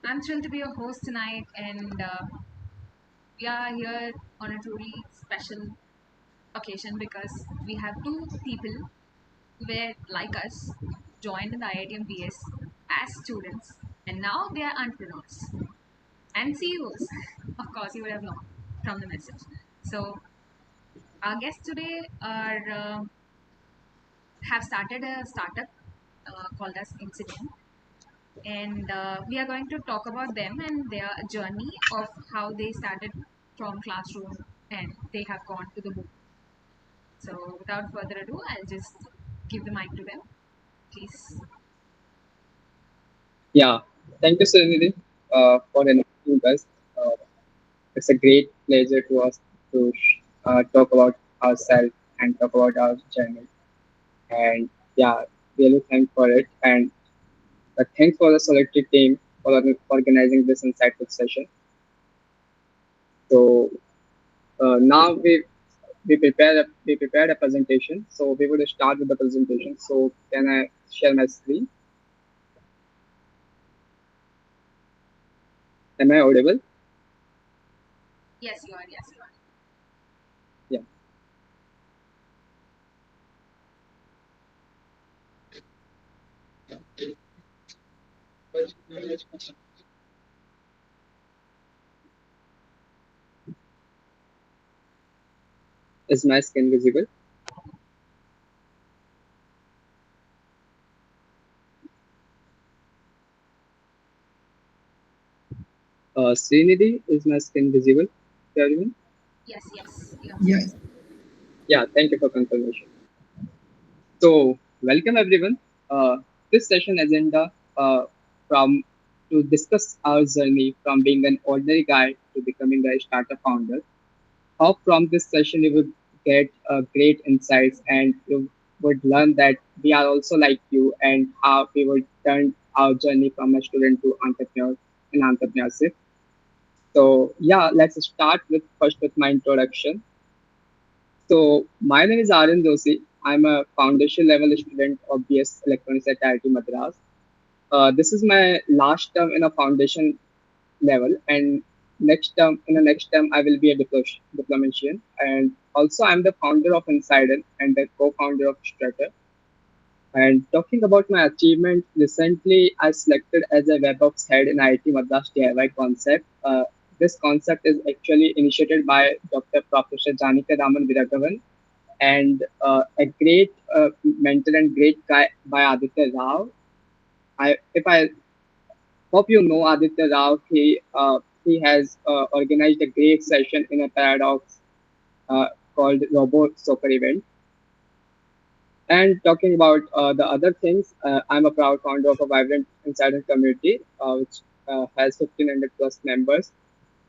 I'm thrilled to be your host tonight, and we are here on a truly special occasion because we have two people who were like us, joined in the IIT MBS as students, and now they are entrepreneurs and CEOs. Of course, you would have known from the message. So, our guests today are have started a startup called as Insiden, and we are going to talk about them and their journey of how they started from classroom and they have gone to the book. So without further ado, I'll just give the mic to them, please. Yeah, thank you, Sunidhi, for inviting us. Uh, it's a great pleasure to us to talk about ourselves and talk about our journey. And yeah, really thank for it. And thanks for the selected team for organizing this insightful session. So now we prepared a presentation. So we would start with the presentation. So can I share my screen? Am I audible? Yes, you are. Yes, you are. Yeah. Is my screen visible? Srinidhi, is my screen visible to everyone? Yes, yes, you are. Yes. Yeah, thank you for confirmation. So, welcome everyone. This session agenda from to discuss our journey from being an ordinary guy to becoming a startup founder. Hope from this session you would get great insights and you would learn that we are also like you and how we would turn our journey from a student to entrepreneur in entrepreneurship. So yeah, let's start with first with my introduction. So my name is Aryan Doshi. I'm a foundation level student of BS Electronics at IIT Madras. This is my last term in a foundation level, and next term I will be a diplomatian. And also I'm the founder of Insiden and the co-founder of Strutter. And talking about my achievement, recently I selected as a WebOps head in IIT Madras DIY concept. This concept is actually initiated by Dr. Professor Janika Raman Viragavan and a great mentor and great guy by Aditya Rao. If I hope you know Aditya Rao, he has organized a great session in a paradox called Robo Soccer event. And talking about the other things, I'm a proud founder of a vibrant insider community, which has 1,500 plus members,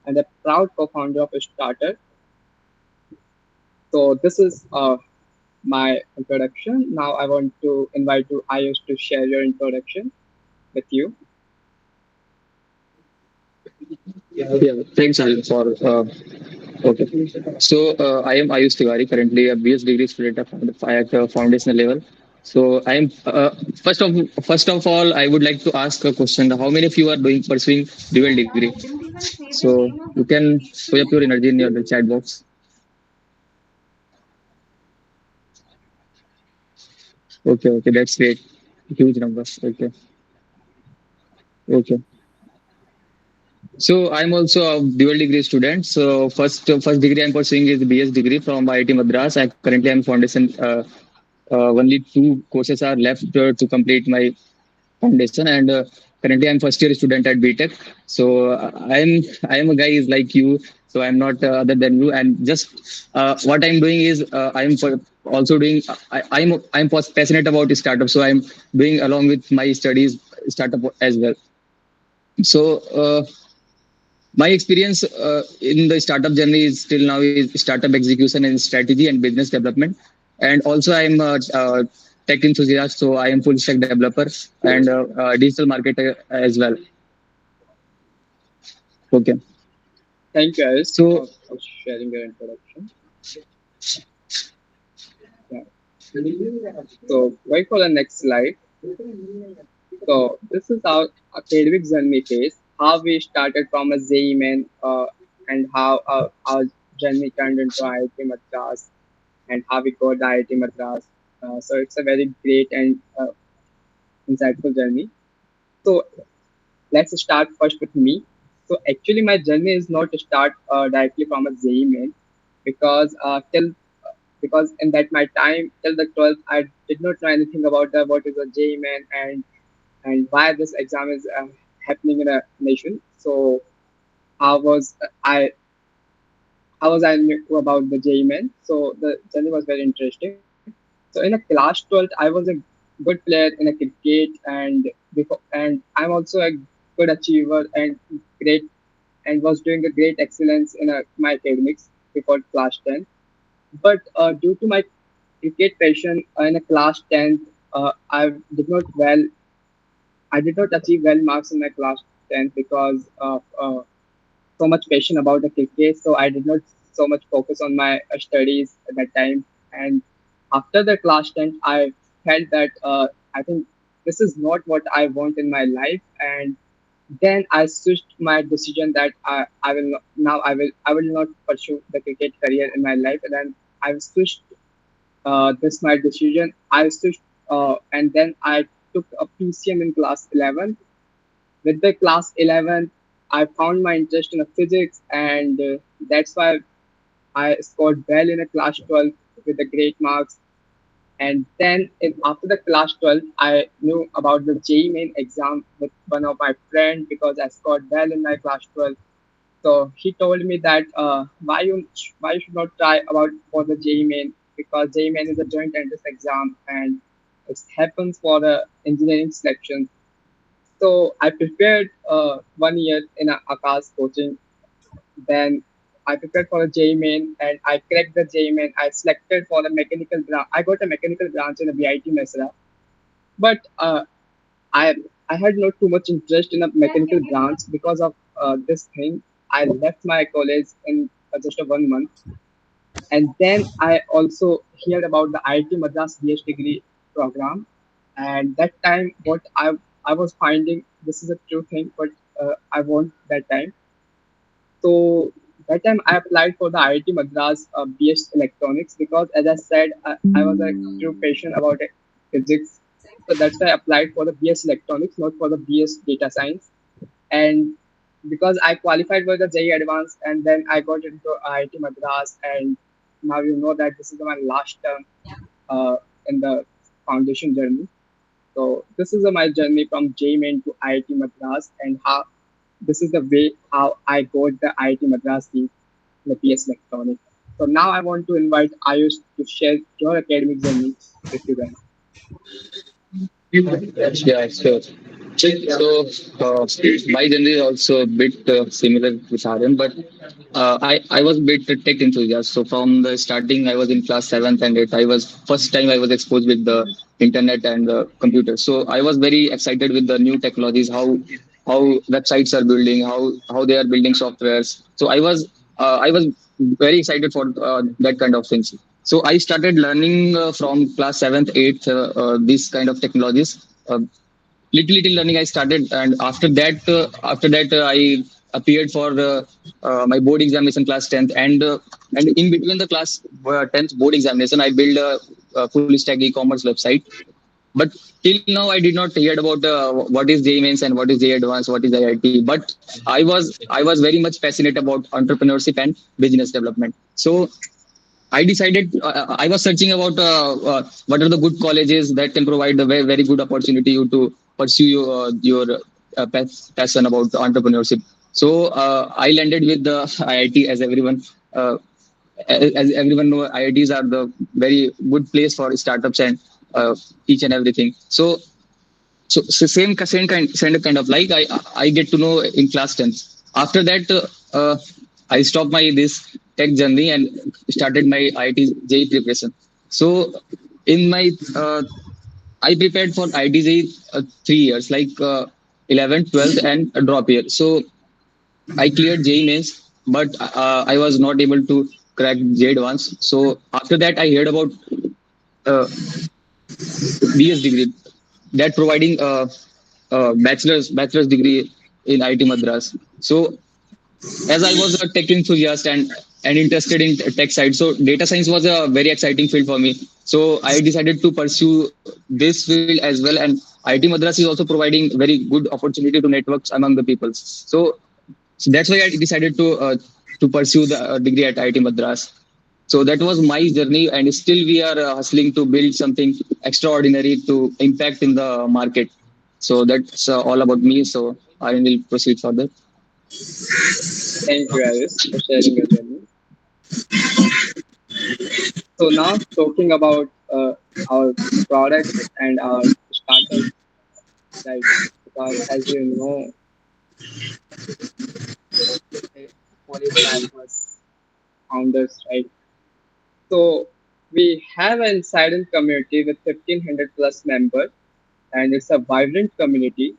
and a proud co-founder of a starter. So this is my introduction. Now I want to invite you, Ayush, to share your introduction with you. Yeah, thanks, Aryan, for okay. So I am Ayush Tiwari, currently a BS degree student at foundational level. So I am first of all, I would like to ask a question: how many of you are doing pursuing dual degree? So you can show up your energy in your chat box. Okay, okay, that's great. Huge numbers. Okay, okay. So I'm also a dual degree student. So first degree I'm pursuing is BS degree from IIT Madras. I currently am foundation. Only two courses are left to complete my foundation, and currently I'm first year student at BTech. So I am a guy is like you. So I'm not other than you. And just what I'm doing is also doing. I'm passionate about startup. So I'm doing along with my studies startup as well. So. My experience in the startup journey is still now is startup execution and strategy and business development. And also I'm a tech enthusiast, so I am full stack developer and digital marketer as well. Okay. Thank you, Ayush, So for sharing your introduction. Yeah. So wait for the next slide. So this is our academic journey phase. how we started from a JEE main, and how our journey turned into IIT Madras, and how we got the IIT Madras. So it's a very great and insightful journey. So let's start first with me. So actually, my journey is not to start directly from a JEE main, because because in that my time till the 12th, I did not know anything about what is a JEE main, and why this exam is happening in a nation. So how was I how was I knew about the JEE main? So the journey was very interesting. So in a class 12th, I was a good player in a cricket, and I'm also a good achiever and great and was doing a great excellence in my academics before class 10. But due to my cricket passion in a class 10th, did not well. I did not achieve well marks in my class 10th because of so much passion about the cricket. So I did not so much focus on my studies at that time. And after the class 10th, I felt that I think this is not what I want in my life. And then I switched my decision that I will not, now I will not pursue the cricket career in my life. And then I switched this my decision. I switched and then I took a PCM in class 11. With the class 11, I found my interest in physics, and that's why I scored well in a class 12 with the great marks. And then after the class 12, I knew about the JEE main exam with one of my friends because I scored well in my class 12. So he told me that why you should not try about for the JEE main, because JEE main is a joint entrance exam, and it happens for the engineering selection. So I prepared 1 year in Akash coaching. Then I prepared for a JEE main, and I cracked the JEE main. I selected for the mechanical branch. I got a mechanical branch in the IIT Madras, but I I had not too much interest in a mechanical branch because of this thing. I left my college in just a 1 month, and then I also heard about the IIT Madras BS degree program, and that time what I was finding, this is a true thing, but I want that time. So that time I applied for the IIT Madras BS Electronics, because as I said, I was a true passion about physics. So that's why I applied for the BS Electronics, not for the BS Data Science. And because I qualified for the JEE Advanced, and then I got into IIT Madras, and now you know that this is my last term in the foundation journey. So this is my journey from JEE Main to IIT Madras, and how this is the way how I got the IIT Madras seat in the PS Electronics. So now I want to invite Ayush to share your academic journey with you guys. Yeah, sure. My journey is also a bit similar with Aryan, but I was a bit tech enthusiast. So from the starting, I was in class seventh and eighth. I was first time I was exposed with the internet and the computer. So I was very excited with the new technologies, how websites are building, how they are building softwares. So I was very excited for that kind of things. So I started learning from class seventh, eighth, these kind of technologies. Little learning I started, and after that I appeared for my board examination class 10th, and in between the class 10th board examination I built a full stack e-commerce website. But till now I did not hear about what is JEE mains and what is JEE advanced, what is IIT. But I was very much passionate about entrepreneurship and business development. So I decided I was searching about what are the good colleges that can provide a very, very good opportunity you to pursue your passion about entrepreneurship. So I landed with the IIT, as everyone know, IITs are the very good place for startups and each and everything. So same kind of like I get to know in class 10th. After that, I stopped my this tech journey and started my IIT JEE preparation. So in my I prepared for IIT JEE 3 years, like 11th, 12th, and a drop year. So I cleared JEE mains, but I was not able to crack JEE advanced. So after that, I heard about uh, BS degree that providing bachelor's degree in IIT Madras. So as I was a tech enthusiast and interested in tech side, so data science was a very exciting field for me. So I decided to pursue this field as well. And IIT Madras is also providing very good opportunity to networks among the people. So that's why I decided to pursue the degree at IIT Madras. So that was my journey, and still we are hustling to build something extraordinary to impact in the market. So that's all about me. So I will proceed further. Thank you, Ayush, for sharing your journey. So now talking about our products and our startups, right? Because as you know, a polydiverse founders, right? So we have an Insiden community with 1,500 plus members, and it's a vibrant community.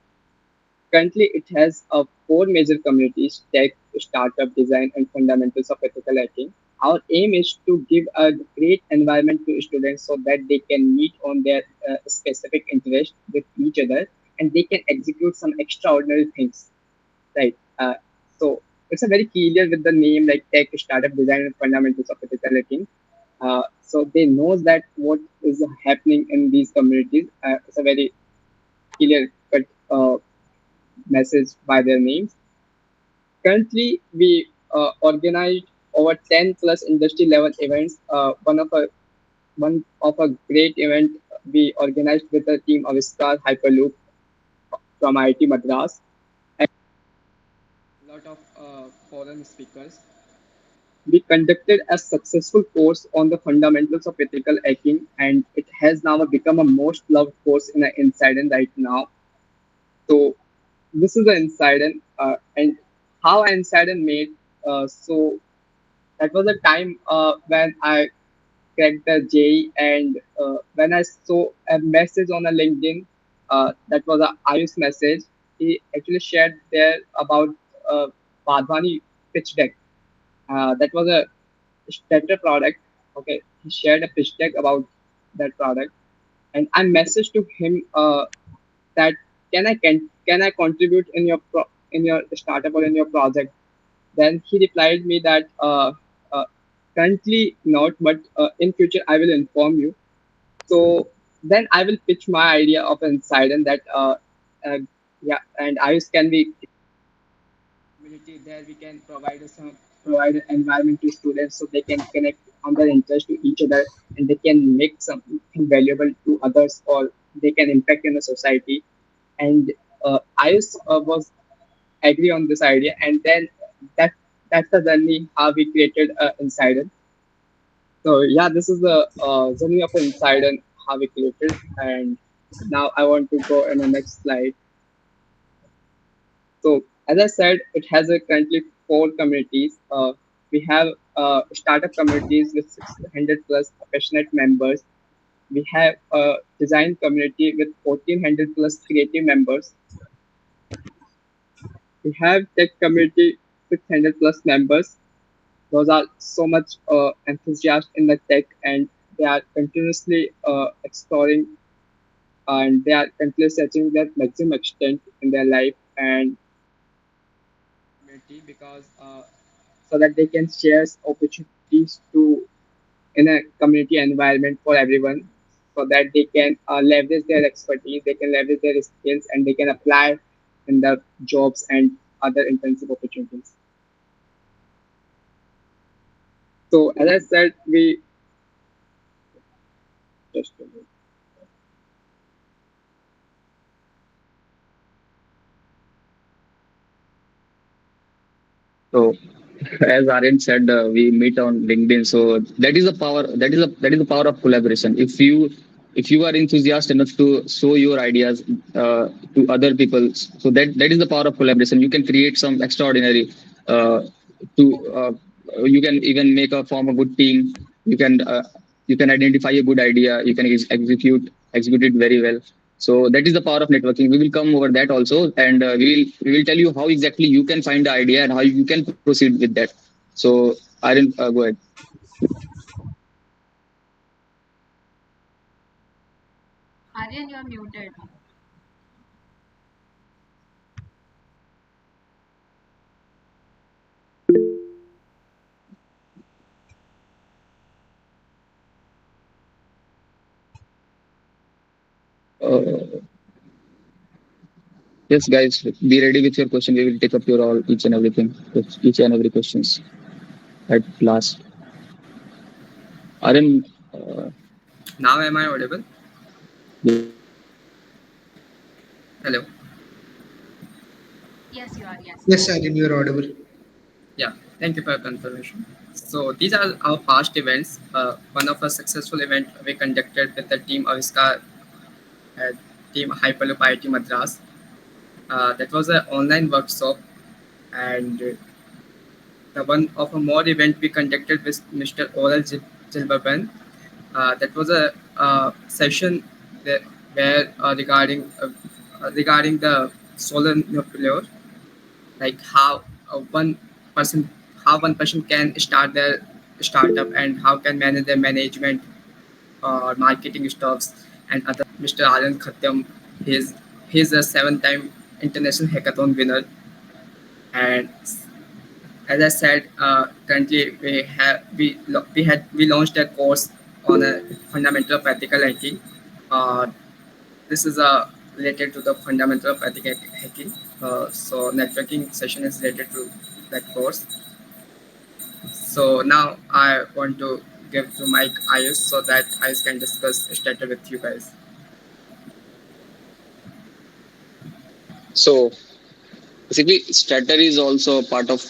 Currently, it has four major communities: tech, startup, design, and fundamentals of ethical hacking. Our aim is to give a great environment to students so that they can meet on their specific interest with each other and they can execute some extraordinary things, right? So it's a very clear with the name like tech, startup, design, and fundamentals of ethical hacking. So they know that what is happening in these communities. It's a very clear cut message by their names. Currently, we organized over 10 plus industry level events. One of a great event we organized with the team of Star Hyperloop from IIT Madras and a lot of foreign speakers. We conducted a successful course on the fundamentals of ethical hacking, and it has now become a most loved course in an Insiden right now. So this is the Insiden, and how Insiden made. So that was a time when I cracked the JEE, and when I saw a message on a LinkedIn, that was a Ayush message. He actually shared there about uh, Badhwani pitch deck. That was a starter product. Okay, he shared a pitch deck about that product, and I messaged to him that can I contribute in your in your startup or in your project. Then he replied me that currently not, but in future I will inform you. So then I will pitch my idea of inside and that uh, yeah, and Ayush can be community there. We can provide an environment to students so they can connect on their interest to each other and they can make something valuable to others or they can impact in the society. And Ayush was agree on this idea, and then that that's the journey how we created Insider. So yeah, this is the journey of Insider how we created, and now I want to go in the next slide. So as I said, it has a currently four communities. We have startup communities with 600 plus passionate members. We have a design community with 1,400 plus creative members. We have tech community 600 plus members. Those are so much enthusiastic in the tech and they are continuously exploring and they are continuously searching their maximum extent in their life and community because so that they can share opportunities to in a community environment for everyone so that they can leverage their expertise, they can leverage their skills and they can apply in the jobs and other intensive opportunities. So as I said, we just So, as Aryan said, we meet on LinkedIn. So that is the power. That is the power of collaboration. If you are enthusiastic enough to show your ideas to other people, so that is the power of collaboration. You can create some extraordinary. To You can even make a form a good team. You can identify a good idea. You can execute it very well. So that is the power of networking. We will come over that also, and we will tell you how exactly you can find the idea and how you can proceed with that. So I didn't go ahead. Aryan, you're muted. Uh, yes, guys, be ready with your question. We will take up your all each and everything, each and every questions at last. Aryan, uh, Now am I audible? yes, Hello. Yes, you are. Yes. Yes, Aryan, you are audible. Yeah, thank you for your confirmation. So these are our past events. One of a successful event we conducted with the team Aviskar at Team Hyperloop IIT Madras. That was an online workshop, and the one of a more event we conducted with Mr. Oral Jilbaban. That was a session that, where regarding the solar nuclear, like one person one person can start their startup and how can manage their management or marketing stuffs and other. Mr. Aryan Khatyam, he's he's a 7-time international hackathon winner, and as I said, currently we launched a course on a fundamental of ethical hacking. Uh, this is related to the fundamental of ethical hacking. So networking session is related to that course. So now I want to give to Mike Ayush so that Ayush can discuss starter with you guys. so basically, Stratter is also a part of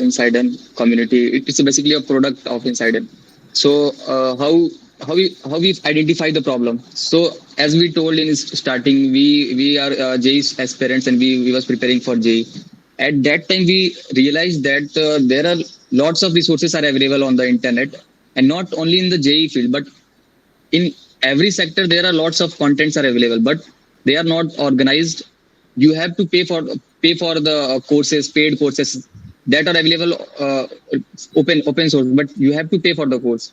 Insiden community. It's basically a product of Insiden. So how we identify the problem? So as we told in starting, we are JEE aspirants and we was preparing for JEE. At that time, we realized that there are lots of resources are available on the internet, and not only in the JEE field, but in every sector there are lots of contents are available, but they are not organized. You have to pay for the courses, paid courses that are available, open source, but you have to pay for the course.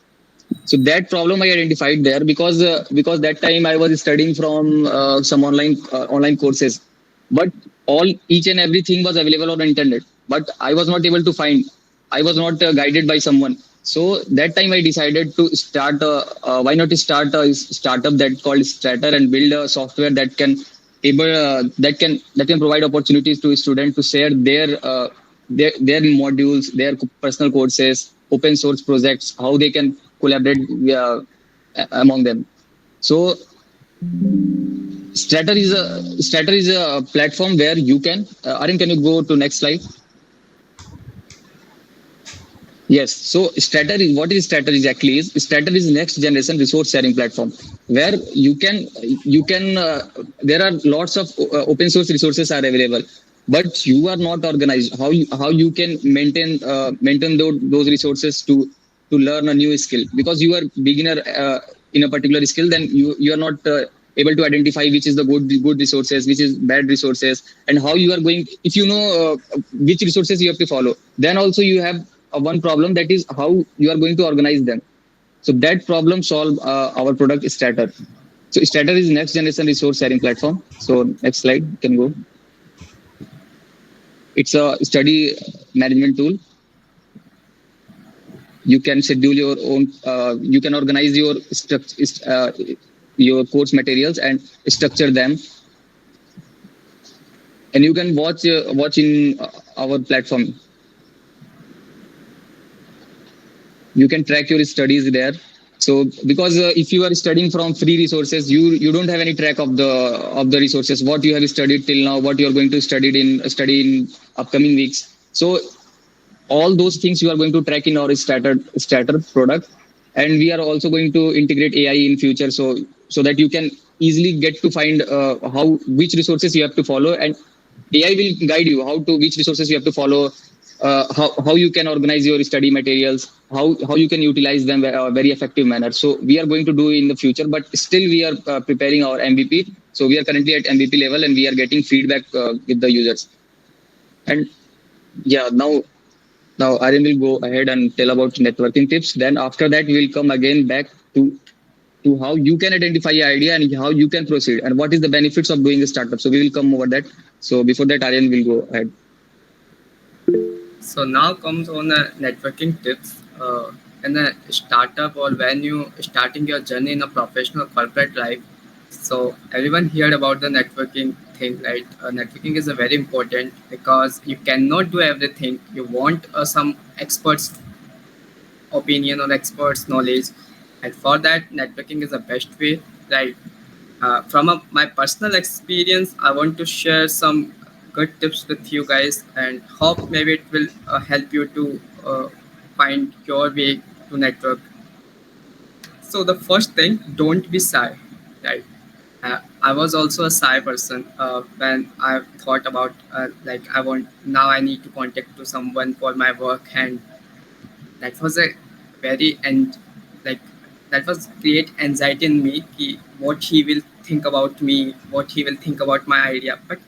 So that problem I identified there, because that time I was studying from some online courses, but all each and everything was available on the internet, but I was not able to find. I was not guided by someone. So that time I decided to start why not start a startup that called Stratter and build a software that can able that can provide opportunities to students to share their modules, their personal courses, open source projects, how they can collaborate among them. So Stratter is a platform where you can. Aryan, can you go to next slide? Yes. So Stratter is what is Stratter exactly is Stratter is next generation resource sharing platform where you can there are lots of open source resources are available, but you are not organized. How you can maintain those resources to learn a new skill, because you are beginner in a particular skill, then you are not able to identify which is the good resources, which is bad resources, and how you are going. If you know which resources you have to follow, then also you have one problem, that is how you are going to organize them. So that problem solve our product Stratter. So Stratter is next generation resource sharing platform. So next slide can go. It's a study management tool. You can schedule your own. You can organize your course materials and structure them, and you can watch in our platform. You can track your studies there. So because if you are studying from free resources, you don't have any track of the resources, what you have studied till now, what you are going to study in upcoming weeks. So all those things you are going to track in our starter product, and we are also going to integrate AI in future, so that you can easily get to find how which resources you have to follow, and AI will guide you how to which resources you have to follow, how you can organize your study materials, how you can utilize them in a very effective manner. So we are going to do in the future, but still we are preparing our MVP. So we are currently at MVP level, and we are getting feedback with the users. And yeah, now Aryan will go ahead and tell about networking tips. Then after that, we will come again back to how you can identify your idea and how you can proceed, and what is the benefits of doing a startup. So we will come over that. So before that, Aryan will go ahead. So now comes on networking tips. In a startup or when you starting your journey in a professional corporate life, So everyone heard about the networking thing, right? Networking is a very important because you cannot do everything. You want some experts' opinion or experts' knowledge, and for that, networking is the best way, right? My personal experience, I want to share some good tips with you guys, and hope maybe it will help you to find your way to network. So the first thing, don't be shy, right? I was also a shy person when I thought about like I want now I need to contact to someone for my work, and that was a very and like that was create anxiety in me. What he will think about me, what he will think about my idea. But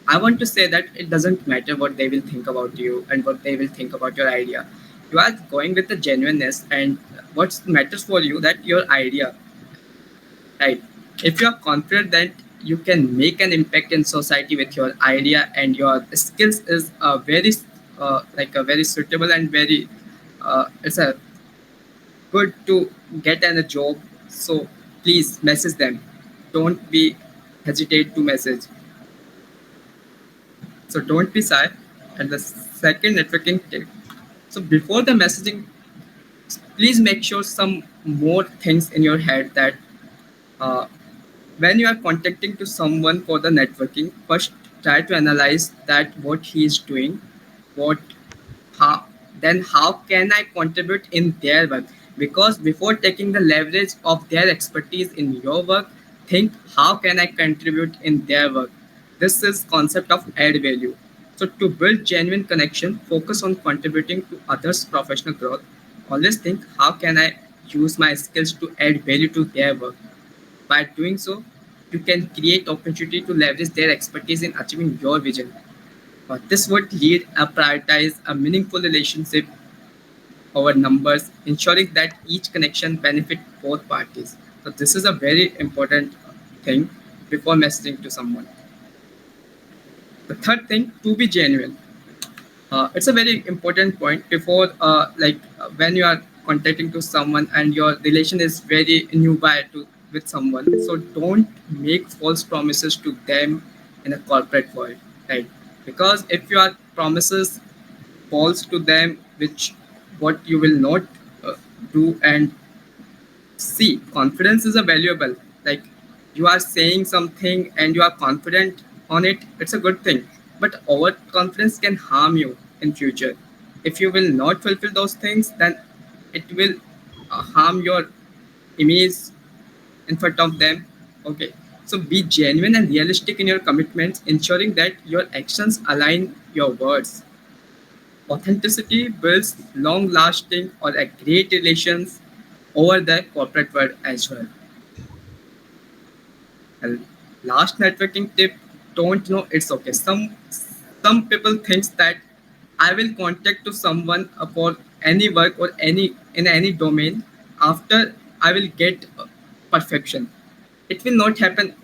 I want to say that it doesn't matter what they will think about you and what they will think about your idea. You are going with the genuineness, and what matters for you that your idea, right? If you are confident that you can make an impact in society with your idea, and your skills is a very like a very suitable and very it's a good to get an a job. So please message them. Don't be hesitate to message. So don't be shy. And the second networking tip. So before the messaging, please make sure some more things in your head that uh, when you are contacting to someone for the networking, first try to analyze that what he is doing, what how then how can I contribute in their work, because before taking the leverage of their expertise in your work, think how can I contribute in their work. This is concept of add value. So to build genuine connection, focus on contributing to others professional growth. Always think how can I use my skills to add value to their work. By doing so, you can create opportunity to leverage their expertise in achieving your vision. This would lead a prioritize a meaningful relationship over numbers, ensuring that each connection benefit both parties. So this is a very important thing before messaging to someone. The third thing, to be genuine. It's a very important point before when you are contacting to someone and your relation is very nearby to with someone, so don't make false promises to them in a corporate world, right? Because if your promises false to them, which what you will not do, and see, confidence is a valuable. Like you are saying something and you are confident on it, it's a good thing. But overconfidence can harm you in future. If you will not fulfill those things, then it will harm your image in front of them. Okay. So be genuine and realistic in your commitments, ensuring that your actions align your words. Authenticity builds long lasting or a great relations over the corporate world as well. And last networking tip, don't know it's okay. Some people thinks that I will contact to someone for any work or any in any domain after I will get perfection. It will not happen.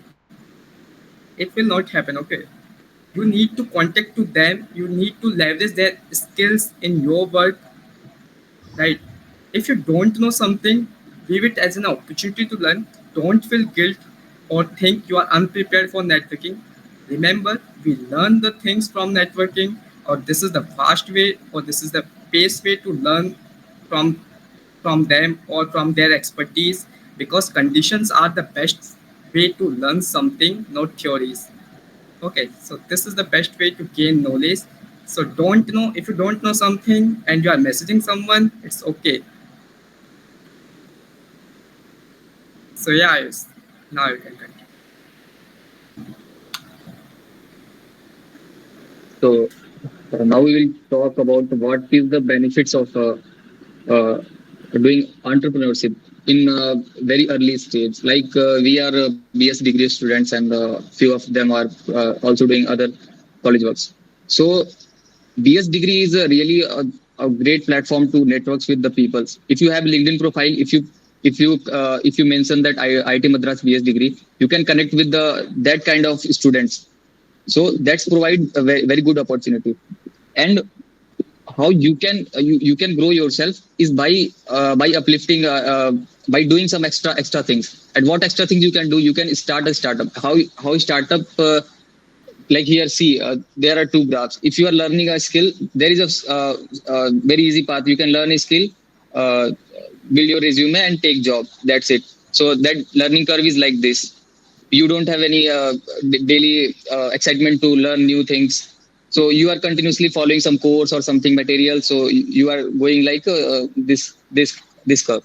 It will not happen. Okay. You need to contact to them. You need to leverage their skills in your work, right? If you don't know something, view it as an opportunity to learn. Don't feel guilt or think you are unprepared for networking. Remember, we learn the things from networking, or this is the fast way, or this is the pace way to learn from from them or from their expertise, because conditions are the best way to learn something, not theories. Okay, so this is the best way to gain knowledge. So don't know if you don't know something and you are messaging someone, it's okay. So yeah, yes. Now you can continue. So now we will talk about what is the benefits of uh, doing entrepreneurship in very early stage. Like we are BS degree students, and few of them are also doing other college works. So BS degree is really a great platform to networks with the peoples. If you have LinkedIn profile, if you mention that IIT Madras BS degree, you can connect with the that kind of students. So that's provide a very good opportunity. And how you can grow yourself is by uplifting by doing some extra things. And what extra things you can do? You can start a startup. How startup like here, see, there are two graphs. If you are learning a skill, there is a very easy path. You can learn a skill, uh, build your resume, and take job. That's it. So that learning curve is like this. You don't have any daily excitement to learn new things. So you are continuously following some course or something material. So you are going like this curve.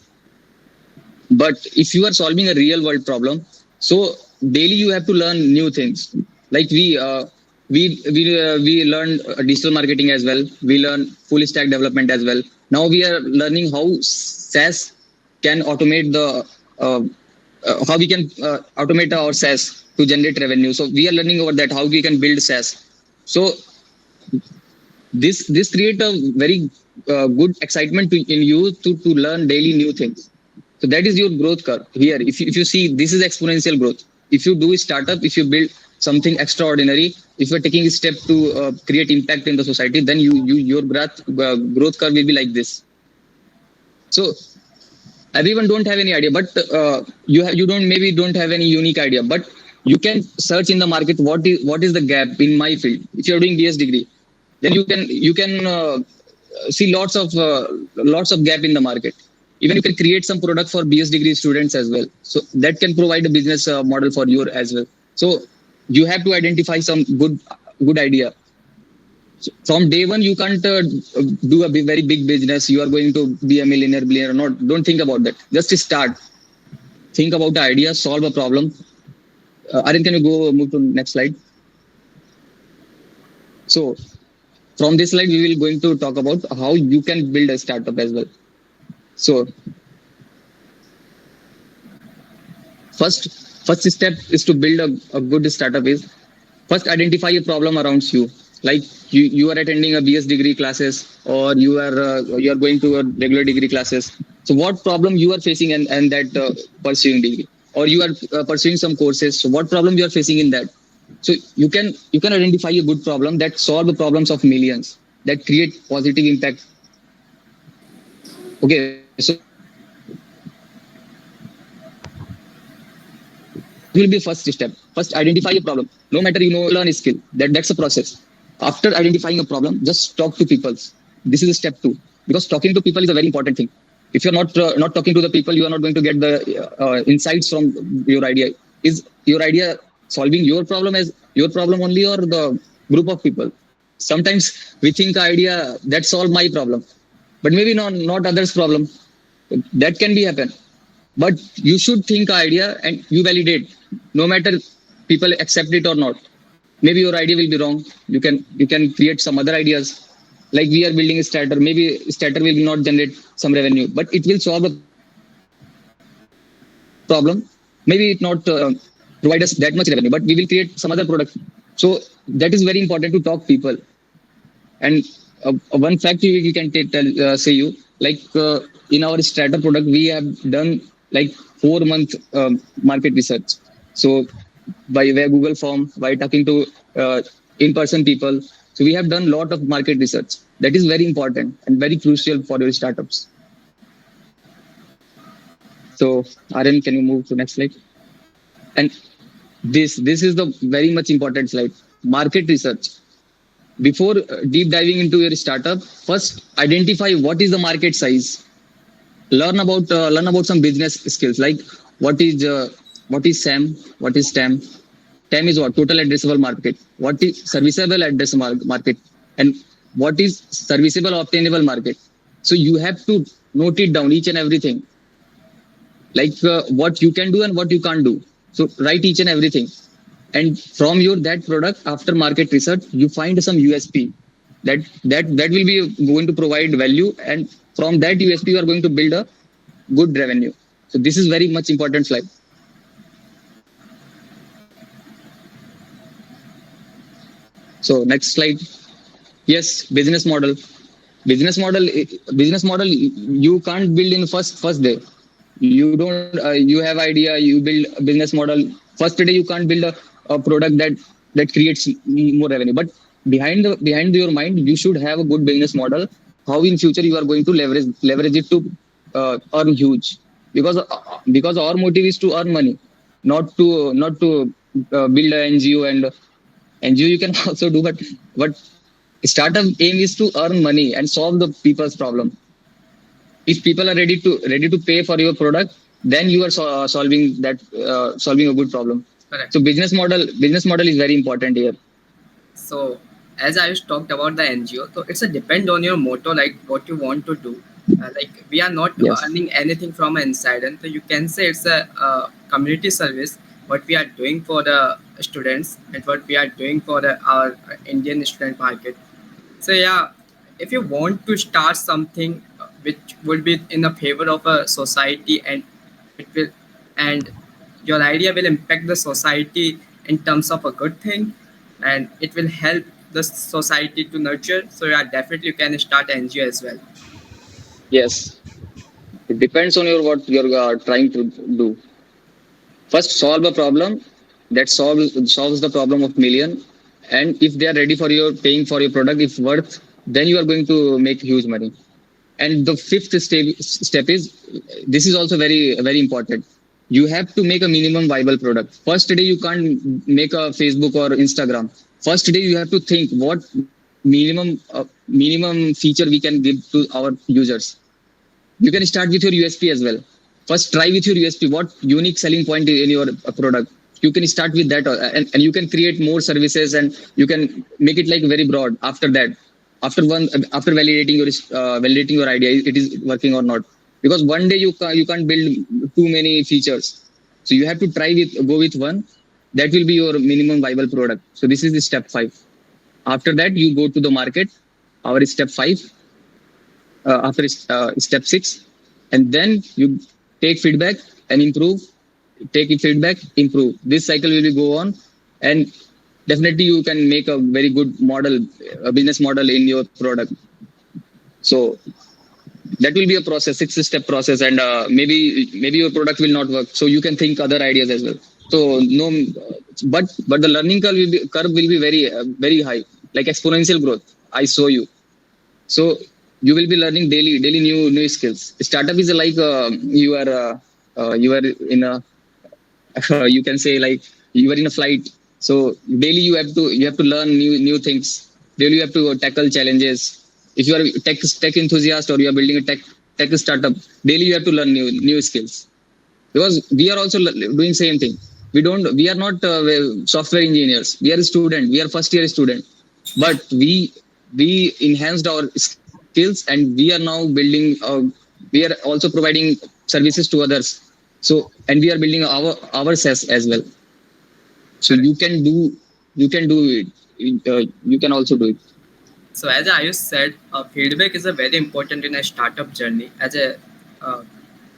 But if you are solving a real world problem, so daily you have to learn new things. Like we learn digital marketing as well. We learn full stack development as well. Now we are learning how SaaS can automate the how we can automate our SaaS to generate revenue. So we are learning over that how we can build SaaS. So this create a very good excitement in you to learn daily new things. So that is your growth curve here. If you see, this is exponential growth. If you do a startup, if you build something extraordinary, if you're taking a step to create impact in the society, then your growth curve will be like this. So everyone don't have any idea, but you don't have any unique idea, but you can search in the market what is the gap in my field. If you're doing BS degree, then you can see lots of gap in the market. Even you can create some product for BS degree students as well. So that can provide a business model for you as well. So you have to identify some good idea. So from day one, you can't do a very big business. You are going to be a millionaire, billionaire. Not, don't think about that. Just start. Think about the idea, solve a problem. Aryan, can you go move to next slide? So from this slide, we will going to talk about how you can build a startup as well. So first first step is to build a good startup is first identify a problem around you. Like you are attending a BS degree classes, or you are going to a regular degree classes. So what problem you are facing and that pursuing degree, or you are pursuing some courses. So what problem you are facing in that. So you can identify a good problem that solve the problems of millions, that create positive impact. Okay, so that will be first step. First identify a problem. No matter learn a skill. That's a process. After identifying a problem, just talk to people. This is step 2, because talking to people is a very important thing. If you're not talking to the people, you are not going to get the insights from your idea. Is your idea solving your problem as your problem only, or the group of people? Sometimes we think idea that solve my problem, but maybe not others' problem. That can be happen. But you should think idea and you validate, no matter people accept it or not. Maybe your idea will be wrong. You can create some other ideas. Like we are building a starter. Maybe starter will not generate some revenue, but it will solve a problem. Maybe it not provide us that much revenue, but we will create some other product. So that is very important to talk people. And one fact you can say you, like in our starter product, we have done like 4 month market research. So by via Google form, by talking to in-person people. So we have done a lot of market research. That is very important and very crucial for your startups. So Aryan, can you move to next slide? And this is the very much important slide. Market research. Before deep diving into your startup, first identify what is the market size. Learn about some business skills, like what is SAM, what is TAM. TAM is what? Total addressable market. What is serviceable addressable market, and what is serviceable obtainable market. So you have to note it down, each and everything, like what you can do and what you can't do. So write each and everything, and from your that product, after market research, you find some USP that will be going to provide value, and from that USP you are going to build a good revenue. So this is very much important slide. So next slide. Yes, business model. Business model. You can't build in first day. You don't. You have idea. You build a business model. First day you can't build a product that creates more revenue. But behind your mind, you should have a good business model. How in future you are going to leverage it to earn huge. because our motive is to earn money, not to build an NGO. And NGO you can also do, but startup aim is to earn money and solve the people's problem. If people are ready to pay for your product, then you are solving a good problem. Correct. So business model is very important here. So, as I just talked about the NGO, so it's a depend on your motto, like what you want to do. Like we are not Yes. earning anything from inside, and so you can say it's a community service. What we are doing for the students and what we are doing for our Indian student market. So yeah, if you want to start something which will be in the favor of a society, and it will, and your idea will impact the society in terms of a good thing, and it will help the society to nurture. So yeah, definitely you can start NGO as well. Yes. It depends on your what you're trying to do. First, solve a problem that solves the problem of million. And if they are ready for your paying for your product, if worth, then you are going to make huge money. And the fifth step is, this is also very important. You have to make a minimum viable product. First day you can't make a Facebook or Instagram. First day you have to think what minimum feature we can give to our users. You can start with your USP as well. First, try with your USP. What unique selling point in your product? You can start with that, and you can create more services, and you can make it like very broad. After that, after validating your idea, it is working or not. Because one day you can't build too many features, so you have to go with one that will be your minimum viable product. So this is the step 5. After that, you go to the market. Our step 5, after step 6, and then you take feedback and improve, take feedback, improve. This cycle will be go on, and definitely you can make a very good model, a business model in your product. So that will be a process, 6 step process. And maybe your product will not work, so you can think other ideas as well. So no, but the learning curve will be very high, like exponential growth. I show you. So you will be learning daily new skills. Startup is like you are in a you can say like you are in a flight. So daily you have to learn new things. Daily you have to tackle challenges. If you are tech enthusiast, or you are building a tech startup, daily you have to learn new skills. Because we are also doing same thing. We are not software engineers. We are a student. We are first year student, but we enhanced our skills, and we are now building we are also providing services to others. So, and we are building ourselves as well. So Correct. you can do it. You can also do it. So as Ayush said, feedback is a very important in a startup journey. As a uh,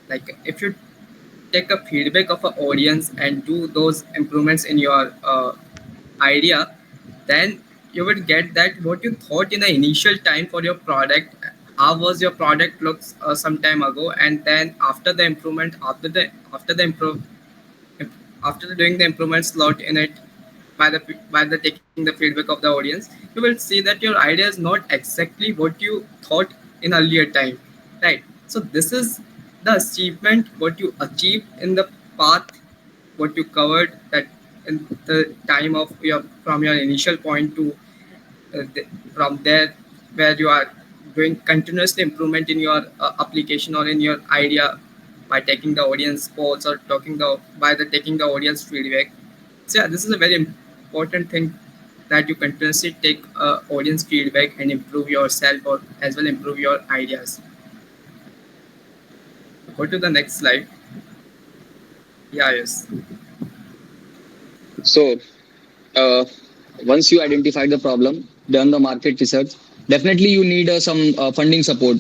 like if you take a feedback of an audience and do those improvements in your idea, then you will get that what you thought in the initial time for your product, how was your product looks some time ago, and then after the improvement, after doing the improvements lot in it, by the taking the feedback of the audience, you will see that your idea is not exactly what you thought in earlier time, right? So this is the achievement what you achieved in the path, what you covered that in the time of your from your initial point to from there, where you are doing continuously improvement in your application or in your idea, by taking the audience polls or talking the by the taking the audience feedback. So yeah, this is a very important thing, that you continuously take audience feedback and improve yourself, or as well improve your ideas. Go to the next slide. Yeah, yes. So uh, once you identify the problem, done the market research, definitely you need some funding support.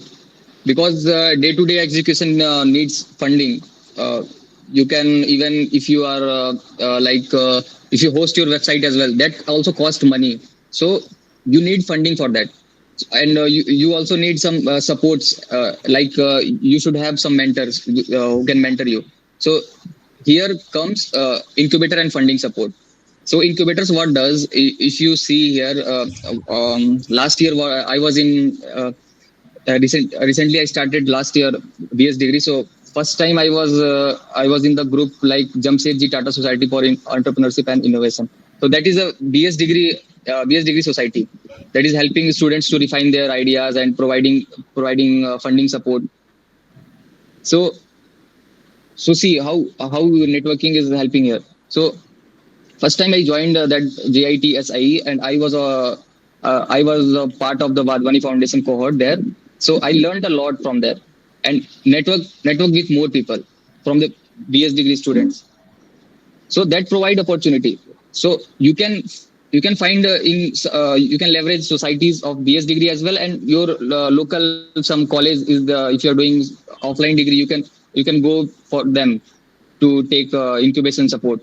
Because day-to-day execution needs funding. uh, you can, even if you are if you host your website as well, that also cost money. So you need funding for that. And you also need some supports, you should have some mentors who can mentor you. So here comes incubator and funding support. So incubators, what does, if you see here, last year I was in recently I started last year BS degree. So first time I was in the group like Jamshedji Tata Society for Entrepreneurship and Innovation. So that is a BS degree society that is helping students to refine their ideas and providing funding support. So see how networking is helping here. So first time I joined that JITSIE, and I was a part of the Vadvani Foundation cohort there. So I learned a lot from there, and network with more people from the BS degree students. So that provide opportunity. So you can find you can leverage societies of BS degree as well, and your local some college is the, if you're doing offline degree, you can go for them to take incubation support.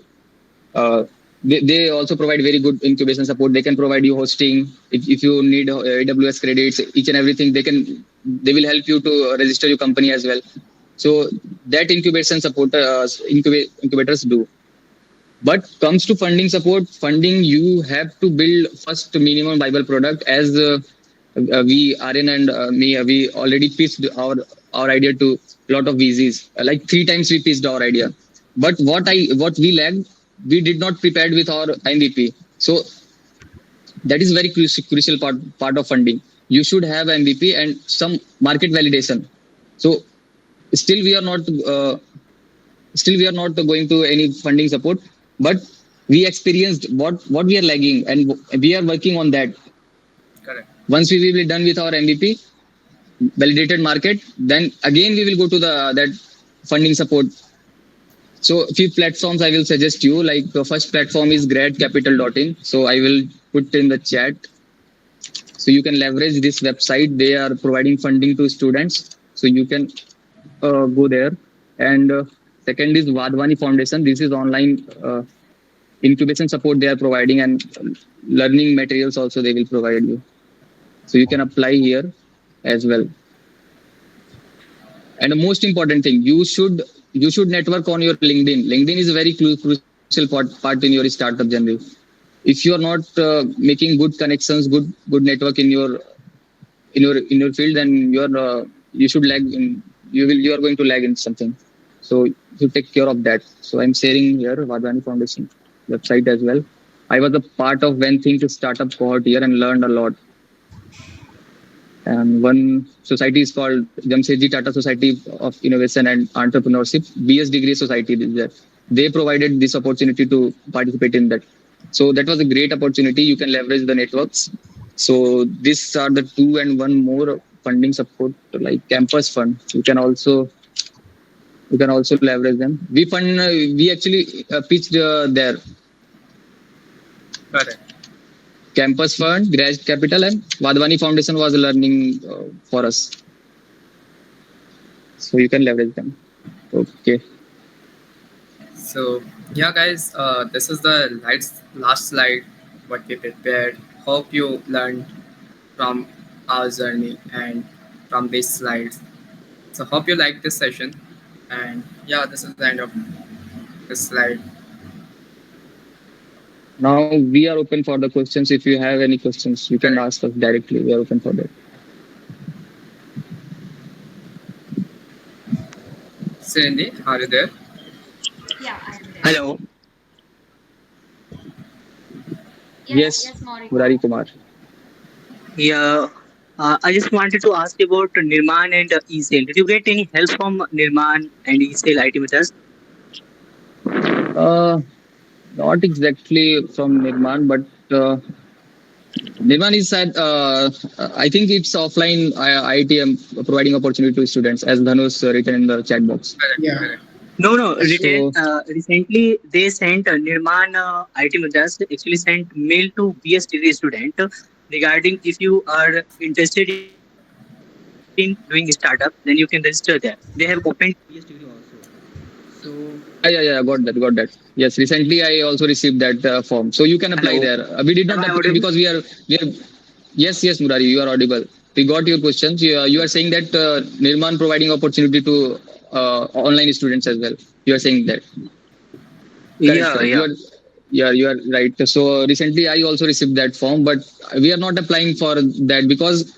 uh, they also provide very good incubation support. They can provide you hosting if you need AWS credits, each and everything. They will help you to register your company as well. So that incubation support incubators do. But comes to funding support, funding you have to build first minimum viable product. As we Aryan and me, we already pitched our idea to a lot of VCs. Like 3 times we pitched our idea. But what we lacked, we did not prepared with our MVP. So that is very crucial part of funding. You should have MVP and some market validation. So still we are not uh, still we are not going to any funding support, but we experienced what we are lagging, and we are working on that. Correct. Once we will be done with our MVP, validated market, then again we will go to the that funding support. So a few platforms I will suggest you. Like the first platform is gradcapital.in. So I will put in the chat. So you can leverage this website. They are providing funding to students. So you can go there. And second is Vadvani Foundation. This is online incubation support they are providing, and learning materials also they will provide you. So you can apply here as well. And the most important thing, you should network on your LinkedIn. LinkedIn is a very crucial part in your startup journey. If you are not making good connections, good network in your field, then you should lag in, you are going to lag in something. So you take care of that. So I'm sharing here Vadvani Foundation website as well. I was a part of when think to startup cohort here and learned a lot. And one society is called Jamshedji Tata Society of Innovation and Entrepreneurship, BS Degree Society. They provided this opportunity to participate in that. So that was a great opportunity. You can leverage the networks. So these are the two, and one more funding support like campus fund. You can also leverage them. We actually pitched there. Correct. Campus Fund, Grad Capital, and Vadvani Foundation was learning for us. So you can leverage them. Okay. So yeah, guys, this is the last slide what we prepared. Hope you learned from our journey and from these slides. So hope you like this session. And yeah, this is the end of this slide. Now we are open for the questions. If you have any questions, you can ask us directly. We are open for that. Cindy, are you there? Yeah, I'm there. Hello. Yes, Murari Kumar. Yeah. I just wanted to ask you about Nirman and eSale. Did you get any help from Nirman and eSale IT Madras? Not exactly from Nirman, but Nirman is at, I think it's offline IIT providing opportunity to students, as Dhanush written in the chat box. Yeah. No. So, Recently, they sent Nirman IT Madras actually sent mail to BS degree student regarding if you are interested in doing startup, then you can register there. They have opened BS degree also. So yeah, got that. Yes, recently I also received that form, so you can apply hello. there. We did Am not I apply audible? because we are. Yes, Murari, you are audible. We got your questions. You are saying that Nirman providing opportunity to online students as well. You are saying that. Correct. Yeah. You are right. So recently I also received that form, but we are not applying for that because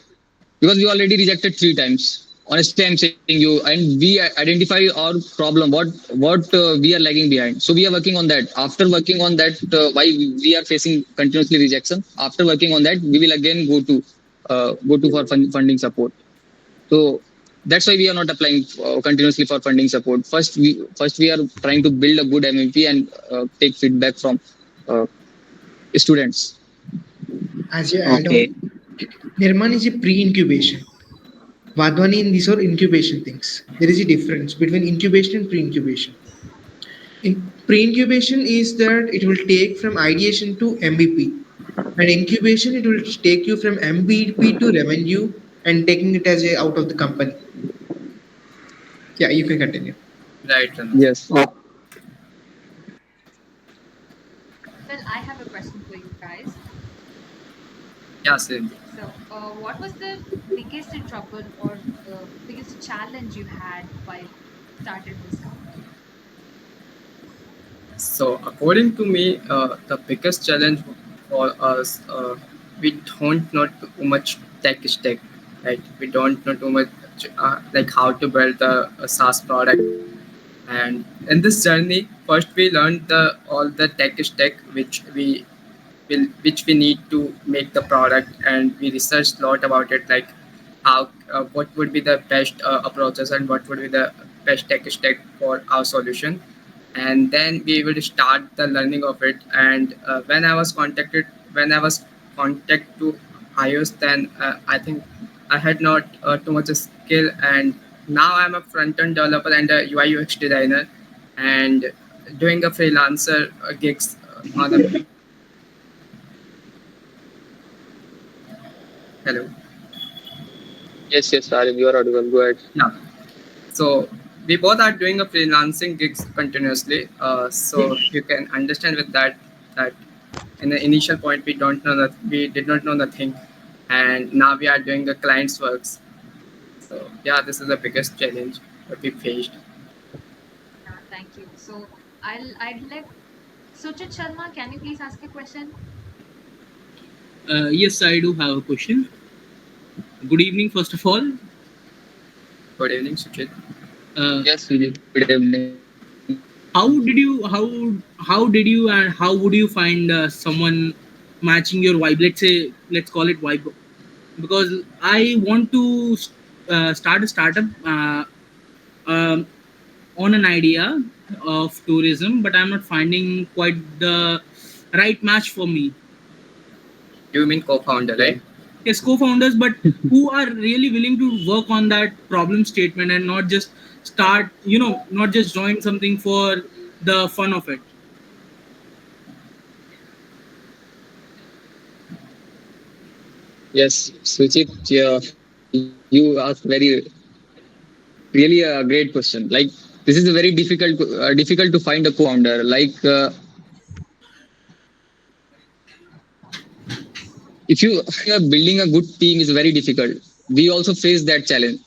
we already rejected 3 times. honestly, I'm saying you, and we identify our problem, what we are lagging behind. So we are working on that. After working on that, why we are facing continuously rejection. After working on that, we will again go to for funding support. So that's why we are not applying continuously for funding support. First we are trying to build a good MVP and take feedback from uh, students. As you add Okay. on, Nirman is a pre-incubation. Vadwani in these are incubation things. There is a difference between incubation and pre-incubation. In pre-incubation is that it will take from ideation to MVP. And incubation, it will take you from MVP to revenue and taking it as a out of the company. Yeah, you can continue. Right, Rana. Yes. Well, I have a question for you guys. Yeah, same. So, what was the biggest trouble or biggest challenge you had while started this company? So, according to me, the biggest challenge for us, we don't know too much tech stack, right? We don't know too much like how to build a SaaS product. And in this journey, first we learned the all the tech stack which we need to make the product, and we researched a lot about it, like how what would be the best approaches and what would be the best tech stack for our solution. And then we will start the learning of it. And when I was contacted to iOS, then I think I had not too much skill, and now I'm a front-end developer and a UI UX designer, and doing a freelancer gigs on a hello. Yes, yes, Aryan, you are audible. Go ahead. Yeah. So we both are doing a freelancing gigs continuously. So you can understand with that in the initial point we did not know nothing, and now we are doing the client's works. So yeah, this is the biggest challenge that we faced. Yeah, thank you. So, I'd like Suchit Sharma. Can you please ask a question? Yes, I do have a question. Good evening, first of all. Good evening, Suchit. Uh, Yes, Vijay. Good evening. how did you how did you and how would you find someone matching your vibe? Let's call it vibe, because I want to start a startup um, on an idea of tourism, but I'm not finding quite the right match for me. You mean co-founder, Yeah. right? Yes, co-founders, but who are really willing to work on that problem statement and not just start, not just join something for the fun of it. Yes, Suchit, you asked really a great question. Like, this is a very difficult to find a co-founder. Like, if you are building a good team is very difficult. We also face that challenge.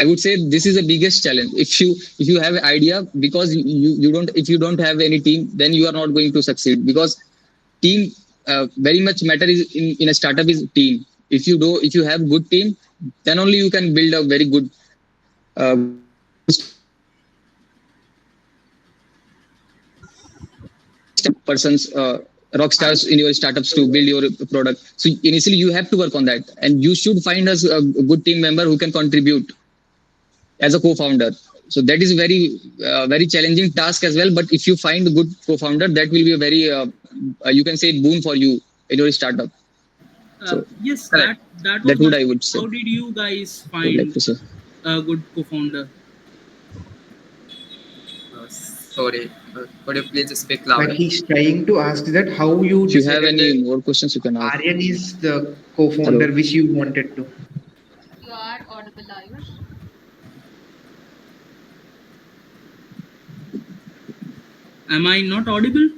I would say this is the biggest challenge. If you have an idea, because you don't, if you don't have any team, then you are not going to succeed, because team very much matter is in a startup is team. If you have good team, then only you can build a very good startup. Persons rock stars in your startups to build your product. So initially you have to work on that, and you should find us a good team member who can contribute as a co-founder. So that is very challenging task as well. But if you find a good co-founder, that will be a very you can say boon for you in your startup. So Yes, Correct. that that was my would I question. would say. How did you guys I would like find to say. a good co-founder? Sorry, could you please speak Like louder? he's trying to ask that how you If you have decided that any more questions, you can ask. Aryan is the co-founder Hello. which you wanted to. You are audible, Ayush. Am I not audible?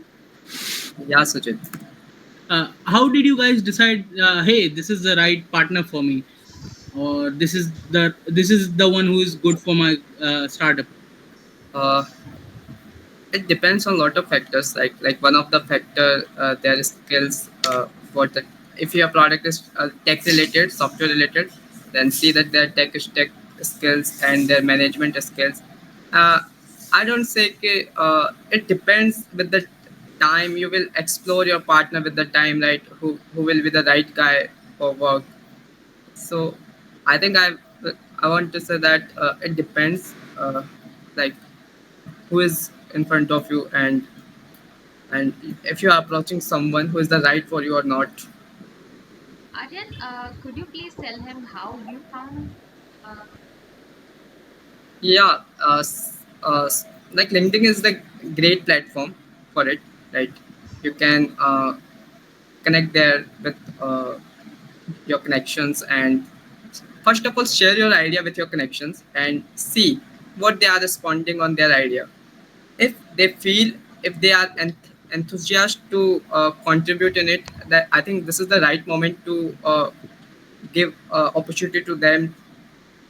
Yeah, Suchit. How did you guys decide? Hey, this is the right partner for me, or this is the one who is good for my startup. Uh, it depends on a lot of factors, like one of the factor, there is skills, for if your product is tech related, software related, then see that their tech skills and their management skills. uh, I don't say it depends with the time. You will explore your partner with the time, right? Who will be the right guy for work. So I think I want to say that it depends, like who is in front of you, and if you are approaching someone who is the right for you or not. Aryan, could you please tell him how you found? Uh, Yeah, like LinkedIn is the great platform for it, right? You can connect there with your connections, and first of all share your idea with your connections and see what they are responding on their idea. If they feel, if they are enthusiastic to contribute in it, that I think this is the right moment to give opportunity to them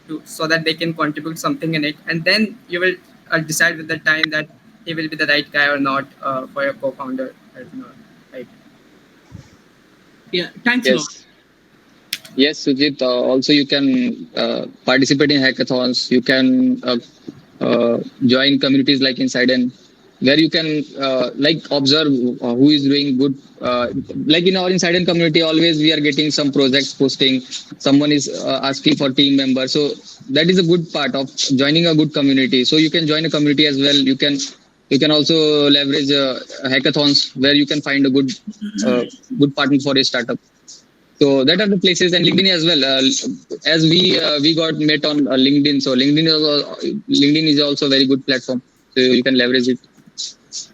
to, so that they can contribute something in it, and then you will decide with the time that he will be the right guy or not for your co-founder or not, right? Yeah, thanks a lot. Yes. Yes, Sujit. Also, you can participate in hackathons. You can join communities like Insiden, where you can like observe who is doing good. Like in our Insiden community, always we are getting some projects posting. Someone is asking for team members. So that is a good part of joining a good community. So you can join a community as well. You can also leverage hackathons where you can find a good partner for a startup. So that are the places, and LinkedIn as well. As we got met on LinkedIn, so LinkedIn is also a very good platform. So you can leverage it,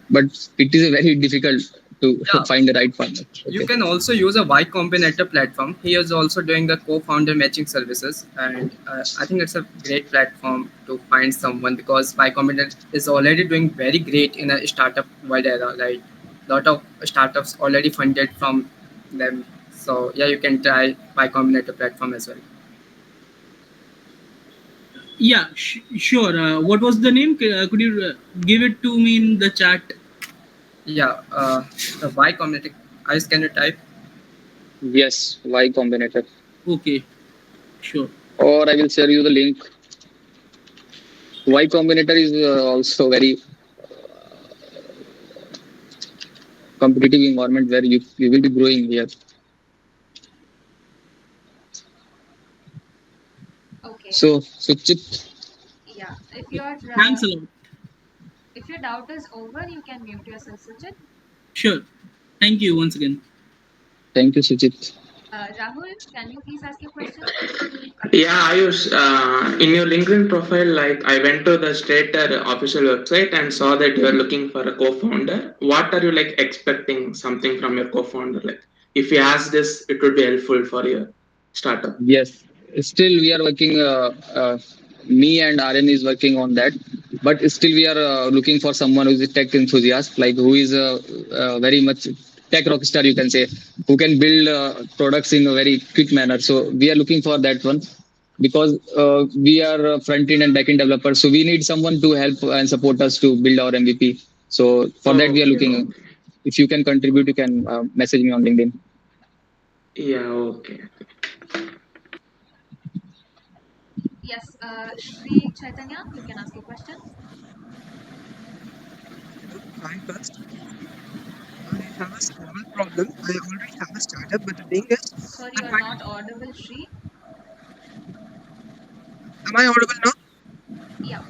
but it is very difficult to Yeah, find the right partner. you Okay. can also use a Y Combinator platform. He is also doing the co-founder matching services, and I think it's a great platform to find someone, because Y Combinator is already doing very great in a startup wide era. Like lot of startups already funded from them. So yeah, you can try Y Combinator platform as well. Yeah, sure. What was the name? Could you give it to me in the chat? Yeah, the Y Combinator. Ice, can you type? Yes, Y Combinator, Okay, sure. or I will share you the link. Y Combinator is also very competitive environment where you will be growing here. okay, So Chit, yeah. Thanks a lot. If your doubt is over, you can mute yourself, Sujit. Sure. Thank you once again. thank you, Sujit. Rahul, can you please ask your question? Yeah, Ayush, in your LinkedIn profile, like I went to the Stater official website and saw that you are looking for a co-founder. What are you like expecting something from your co-founder? Like, if you ask this, it would be helpful for your startup. Yes, still we are working. Me and Aryan is working on that, but still we are looking for someone who is a tech enthusiast, like who is very much tech rock star, you can say, who can build products in a very quick manner. So we are looking for that one because we are front end and back end developers. So we need someone to help and support us to build our MVP. So for that we are Okay, looking. okay. If you can contribute, you can message me on LinkedIn. Yeah, okay. Yes, Shri Chaitanya, you can ask your question. Hi, first. I have a small problem. I already have a startup, but the thing is, Sorry, I'm you're not finding. audible, Shri. Am I audible now? Yeah.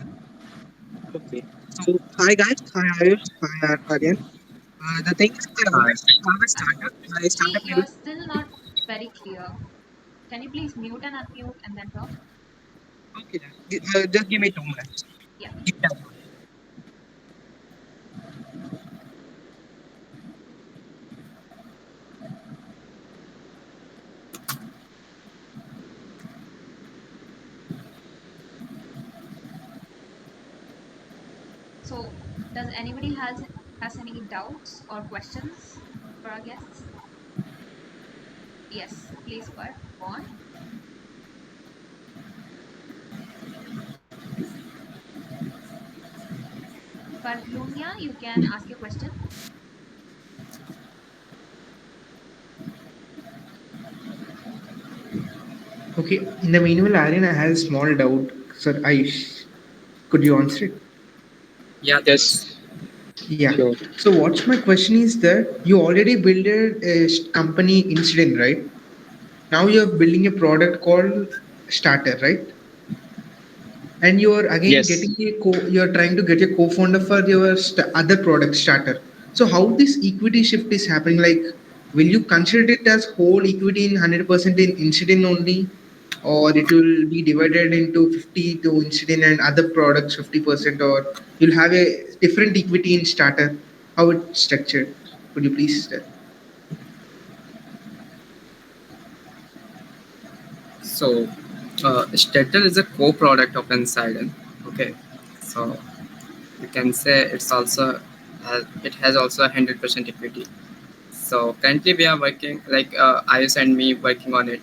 Okay. So, hi guys. Hi Ayush. Hi Aryan. The thing is, I Hi. already have a startup. My Shri, startup name you're is. still not very clear. Can you please mute and unmute and then talk? Okay, then. Just give me 2 minutes. Yeah. Give that one. So, does anybody has any doubts or questions for our guests? Yes, please go on. Bartlunya, you can ask your question. Okay. In the meanwhile, Aryan, I have a small doubt. Sir Ayush, could you answer it? Yeah, Yes, Dinesh. Yeah. sure. So what's my question is that you already built a company Incident, right? Now you're building a product called Starter, right? And you are again Yes. getting you're trying to get a co-founder for your other product Starter. So how this equity shift is happening? Like, will you consider it as whole equity in 100% in Incident only, or it will be divided into 50 to Incident and other products 50%, or you'll have a different equity in Starter? How it's structured? Could you please tell? So, Stater is a co-product of Insiden. Okay, so you can say it has also 100% equity. So currently we are working like Ayush and me working on it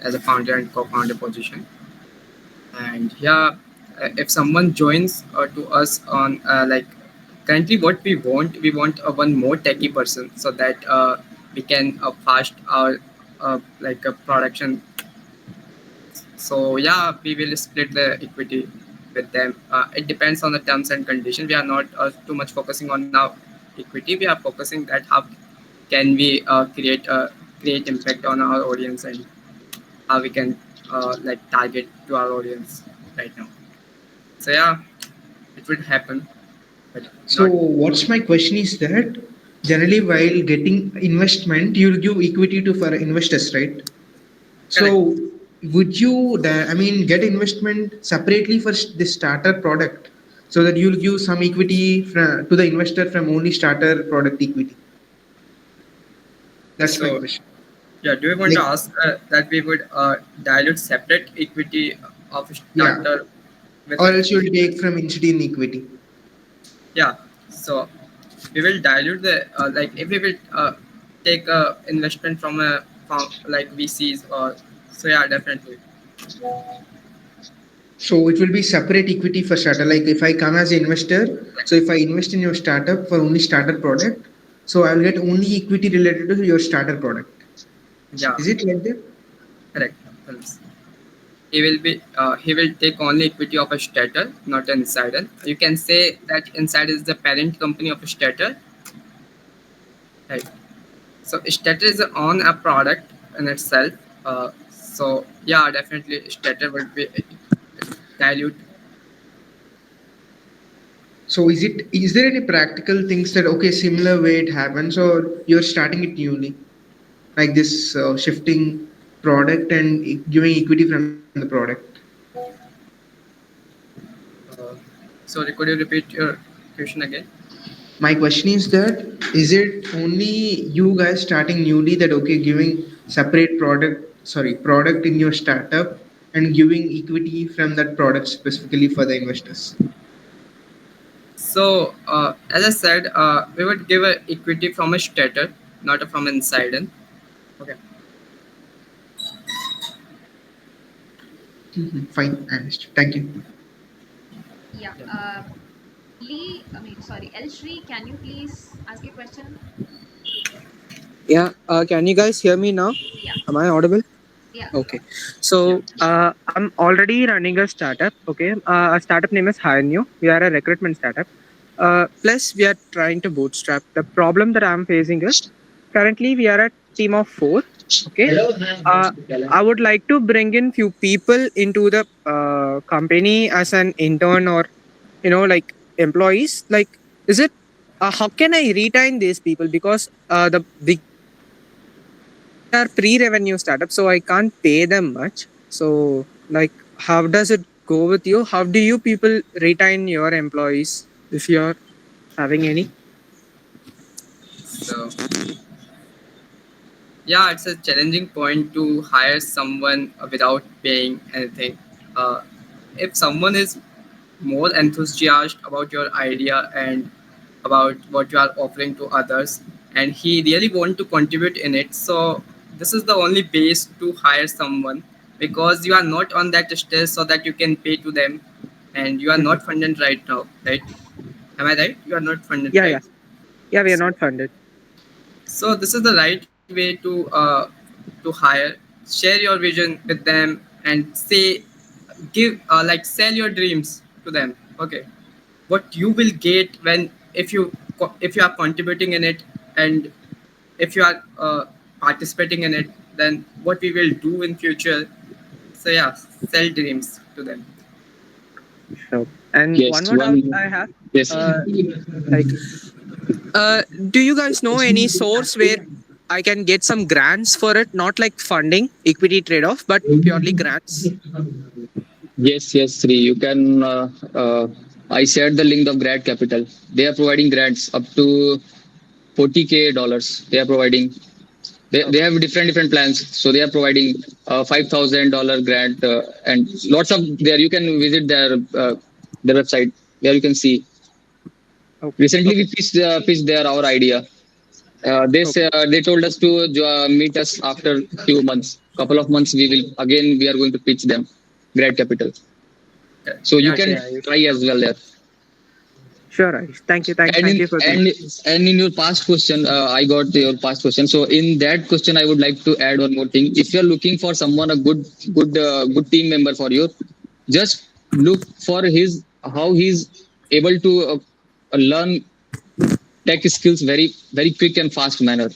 as a founder and co-founder position. And yeah, if someone joins to us on like currently what we want one more techie person so that we can fast our like production. So yeah, we will split the equity with them. It depends on the terms and conditions. We are not too much focusing on now equity. We are focusing that how can we create impact on our audience and how we can like target to our audience right now. So yeah, it would happen, but So not what's my question is that generally while getting investment you'll give equity to for investors, right? So correct. would you I mean get investment separately for the starter product, so that you'll give some equity to the investor from only starter product equity? That's my So question. yeah, do you want to Like, ask that we would dilute separate equity of yeah, starter with or the else you'll take from incident equity. yeah. So we will dilute the like if we will take a investment from like VCs or so yeah definitely. So it will be separate equity for starter. Like if I come as an investor, so if I invest in your startup for only starter product, so I'll get only equity related to your starter product. Yeah, Is it like that? correct. Yes. He will take only equity of a starter, not an insider. You can say that insider is the parent company of a starter, right? So starter is on a product in itself. So yeah, definitely starter would be dilute. So is there any practical things that okay similar way it happens, or you're starting it newly like this shifting product and giving equity from the product? Uh, Sorry, could you repeat your question again? My question is that is it only you guys starting newly that okay giving separate product in your startup and giving equity from that product specifically for the investors? So, as I said, we would give a equity from a stater, not a from an insider. Okay. Mhm, fine, I understood. Thank you. Yeah. Lee, I mean, sorry, Elshri, can you please ask a question? Yeah, can you guys hear me now? Yeah. Am I audible? Yeah. Okay. So, I'm already running a startup. Okay. A startup name is Hire. We are a recruitment startup. Plus, we are trying to bootstrap. The problem that I'm facing is currently we are a team of four. Okay. Uh, I would like to bring in few people into the company as an intern or, like employees. Like, is it, how can I retain these people? Because the biggest issue is we are pre-revenue startup, so I can't pay them much. So, like, how does it go with you? How do you people retain your employees if you're having any? So, yeah, it's a challenging point to hire someone without paying anything. Uh, if someone is more enthusiastic about your idea and about what you are offering to others, and he really want to contribute in it, so this is the only base to hire someone because you are not on that stage so that you can pay to them, and you are Mhm. not funded right now, right? Am I right? You are not funded, Yeah, right? yeah, yeah. We are So not funded. so this is the right way to hire. Share your vision with them and say give like sell your dreams to them. Okay, what you will get when if you are contributing in it, and if you are participating in it, then what we will do in future. So yeah, sell dreams to them. Sure. And one Yes, more doubt one. I have, Yes. uh, like, do you guys know any source where I can get some grants for it? Not like funding, equity trade off, but purely grants. Yes, yes, Sri. You can. I shared the link of Grad Capital. They are providing grants up to 40K dollars. They are providing. They Okay. have different plans. So they are providing $5,000 grant and lots of there. You can visit their website. There you can see. Okay. Recently, Okay. we pitched their our idea. Okay. They told us to meet us after few months, couple of months. We are going to pitch them Grad Capital. Okay. So you Yeah, Okay, can Ayush. try as well there. Sure, Ayush. Thank you. And Thank in you for the. and and in your past question, I got your past question. So in that question, I would like to add one more thing. If you're looking for someone a good team member for you, just look for his how he's able to learn tech skills very quick and fast manner.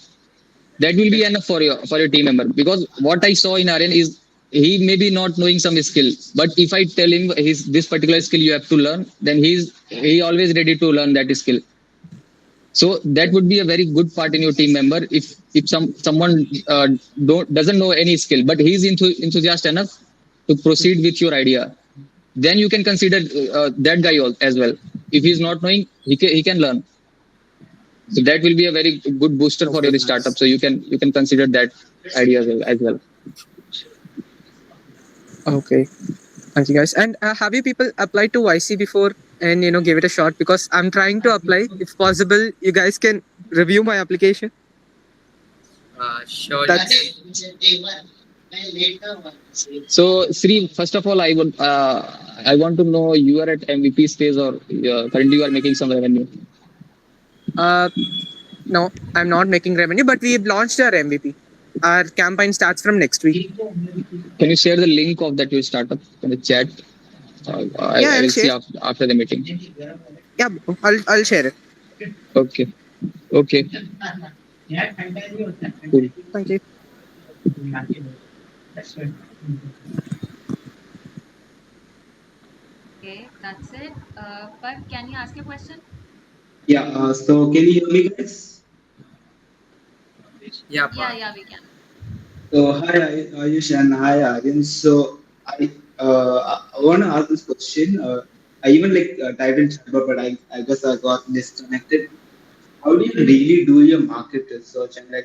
That will be okay. enough for your team member, because what I saw in Aryan is he may be not knowing some skill, but if I tell him his this particular skill you have to learn, then he always ready to learn that skill. So that would be a very good part in your team member. If someone don't doesn't know any skill, but he's enthusiastic enough to proceed with your idea, then you can consider that guy as well. If he's not knowing, he can learn. So that will be a very good booster for Okay, your startup. nice. So you can consider that idea as well. Okay. Thank you, guys. And have you people applied to YC before and give it a shot? Because I'm trying to apply. If possible, you guys can review my application. Surely. That's So Sri, first of all, I want to know, you are at MVP stage, or currently you are making some revenue. uh no, I'm not making revenue, but we've launched our MVP. Our campaign starts from next week. Can you share the link of that your startup in the chat? Yeah, I I'll will see share. after the meeting. Yeah, bro. I'll share it. Okay. Okay. Cool. Thank you. Okay, that's it. But can you ask your question? Yeah, so can you hear me, guys? Yeah, Yeah, but yeah, we can. So hi Ayush and hi Aryan. So I want to ask this question. I even typed in chat, but I guess I got disconnected. How do you really do your market research, and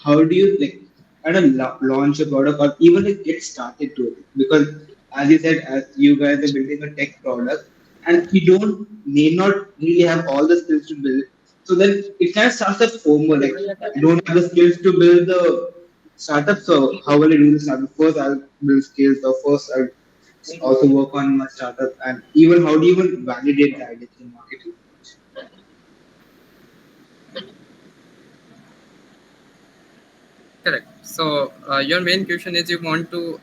how do you kind of launch a product or even get started to it? Because as you said, as you guys are building a tech product, and you don't may not really have all the skills to build it. So then it kind of starts a FOMO, like I don't have the skills to build the startup, so how will I do the startup? First I'll build skills, or first I'll also work on my startup, and even how do you even validate the idea in marketing? correct. So your main question is you want to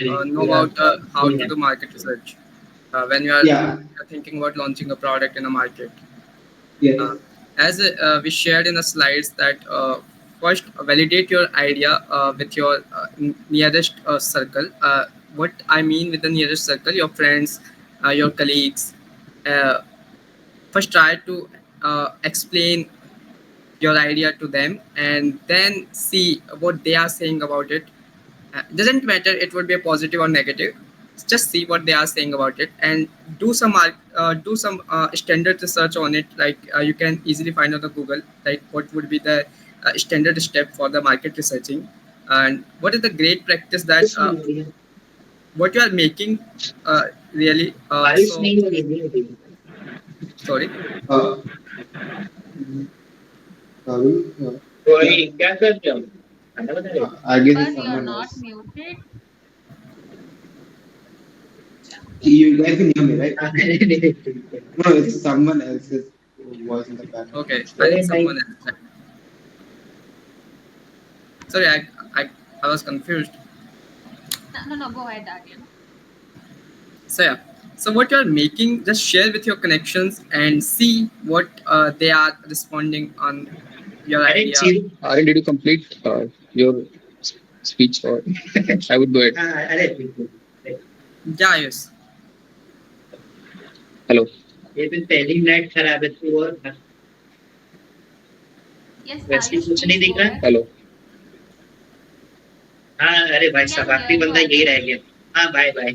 know about how to do market research when Yeah, you are thinking about launching a product in a market. yes. Uh, as we shared in the slides that first validate your idea with your nearest circle. What I mean with the nearest circle, your friends, your colleagues. Uh, First try to explain your idea to them, and then see what they are saying about it. Doesn't matter it would be a positive or negative, just see what they are saying about it, and do some standard research on it. Like you can easily find on the Google, like what would be the standard step for the market researching, and what is the great practice that what you are making really so sorry. Uh, Sorry. Yeah. I guess it's But you're someone not else. muted. You guys can hear me, right? No, it's someone else's voice in the background. Okay, I think someone else. Sorry, I was confused. No, no, no. Go ahead, Aryan. So yeah, so what you are making, just share with your connections and see what they are responding on your I didn't idea. see. Aryan, did you complete your speech, or I would go ahead? I didn't. Yeah, yes. Hello. ये भी पहली minute खराब है तो और Yes, वैसे ही Ayush, कुछ नहीं please दिख go रहा। ahead. Hello. हाँ अरे We भाई can साहब hear आखिरी you, बंदा यही Aryan. रह गया। हाँ बाय बाय।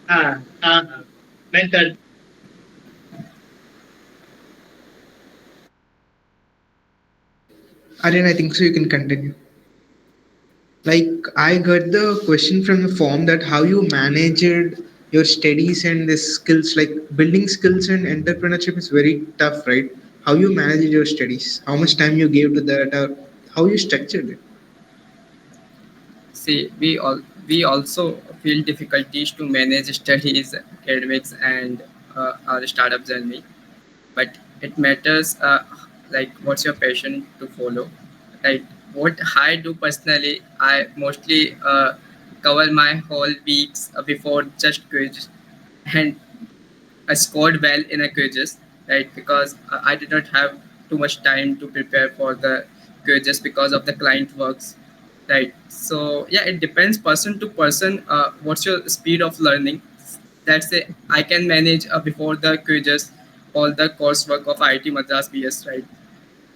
हाँ हाँ हाँ मैं कर। Aryan, I think so. You can continue. Like I got the question from the form that how you managed your studies and the skills. Like building skills and entrepreneurship is very tough, right? How you managed your studies? How much time you gave to that? Or how you structured it? See, we also feel difficulties to manage studies, academics, and our startup journey. But it matters like what's your passion to follow. Like what I do personally, I mostly cover my whole weeks before just quiz, and I scored well in a quizzes, right? Because I did not have too much time to prepare for the quizzes because of the client works, right? So yeah, it depends person to person. What's your speed of learning? Let's say I can manage before the quizzes all the coursework of IIT Madras BS, right?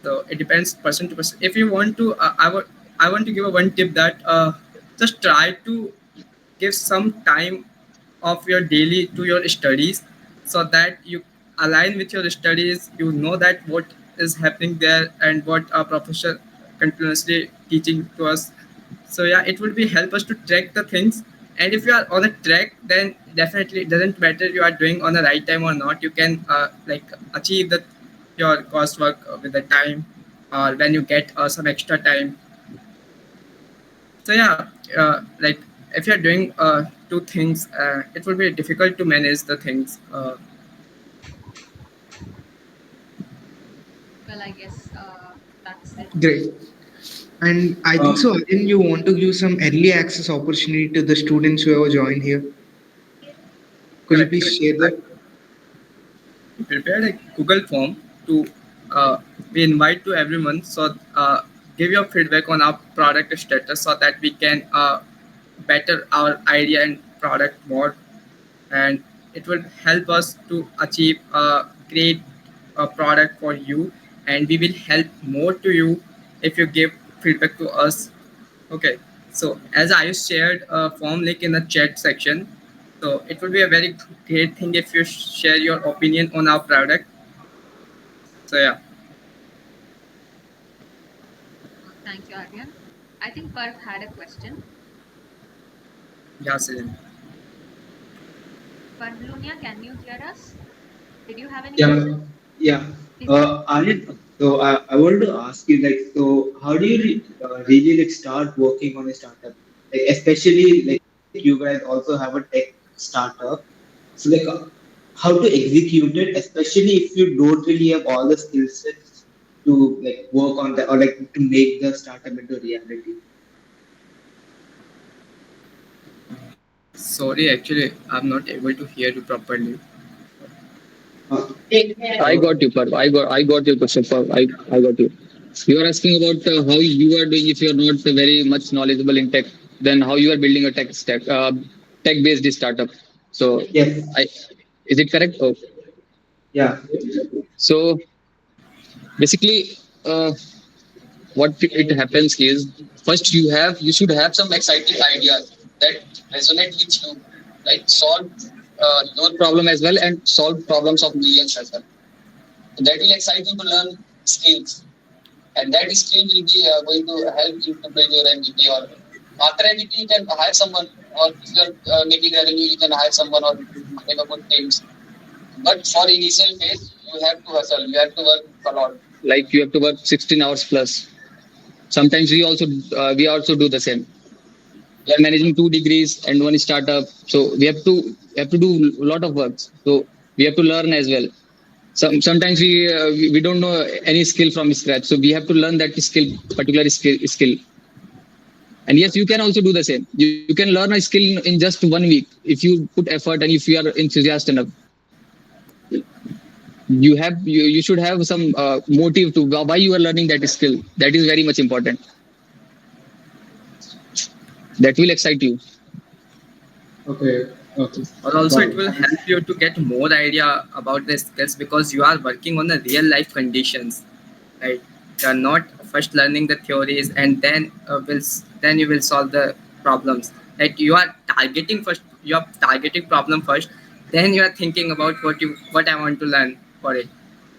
So it depends person to person. If you want to, I want to give a one tip that just try to give some time of your daily to your studies so that you align with your studies, you know that what is happening there and what our professor continuously teaching to us. So yeah, it would be help us to track the things, and if you are on a track, then definitely it doesn't matter you are doing on the right time or not, you can like achieve the your coursework with the time or when you get some extra time. So yeah, like if you're doing two things, it will be difficult to manage the things. Well, I guess that's it. Great. And I think so. Aryan, you want to give some early access opportunity to the students who have joined here. Could you Correct, please correct. share that? We prepared a Google form to we invite to everyone. So give your feedback on our product status so that we can better our idea and product more, and it will help us to achieve a great product for you, and we will help more to you if you give feedback to us. Okay, so as I shared a form link in the chat section, so it would be a very great thing if you share your opinion on our product. So yeah, Thank you, Aryan. I think Parth had a question. yeah, Sirin. Parvlunia, can you hear us? Did you have any Yeah, question? yeah. Please go ahead. Aryan, so I want to ask you, like, so how do you really like start working on a startup? Like, especially like you guys also have a tech startup, so like how to execute it, especially if you don't really have all the skill sets to like work on that or like to make the startup into reality. Sorry, actually, I'm not able to hear you properly. Uh, I uh, got you, Parv. I got your question, Parv. I got you. You are asking about how you are doing if you are not very much knowledgeable in tech, then how you are building a tech stack, tech-based startup. So, yes, I is it correct? Oh, yeah, so basically, what it happens is first you should have some exciting ideas that resonate with you, like solve your problem as well and solve problems of millions as well. So that will excite you to learn skills, and that skill will be going to help you to build your MVP. Or after MVP, you can hire someone, or if you are making revenue, you can hire someone or have a good teams. But for initial phase, you have to hustle. You have to work a lot. Like you have to work 16 hours plus. Sometimes we also do the same. We are managing 2 degrees and one startup, so we have to do a lot of work. So we have to learn as well. Sometimes we don't know any skill from scratch, so we have to learn that particular skill. And yes, you can also do the same. You can learn a skill in just 1 week if you put effort and if you are enthusiastic enough. You should have some motive to why you are learning that skill. That is very much important. That will excite you. Okay. Okay. Or also Got it it. will Thanks. help you to get more idea about the skills because you are working on the real life conditions, right? You are not first learning the theories and then then you will solve the problems. Like you are targeting first, you are targeting problem first, then you are thinking about what I want to learn for it,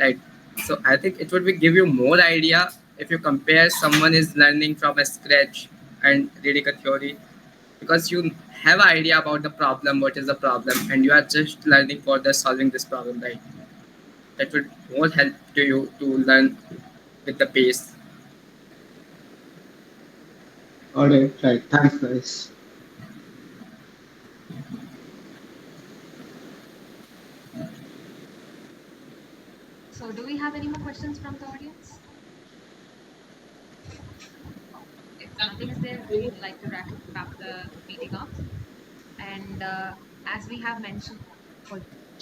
right? So I think it would be give you more idea if you compare someone is learning from a scratch and reading a theory, because you have an idea about the problem, what is the problem, and you are just learning for the solving this problem, right? That would more help to you to learn with the pace. All right. Right. Thanks, guys. So, do we have any more questions from the audience? If nothing is there, we would like to wrap the meeting up. And as we have mentioned, oh,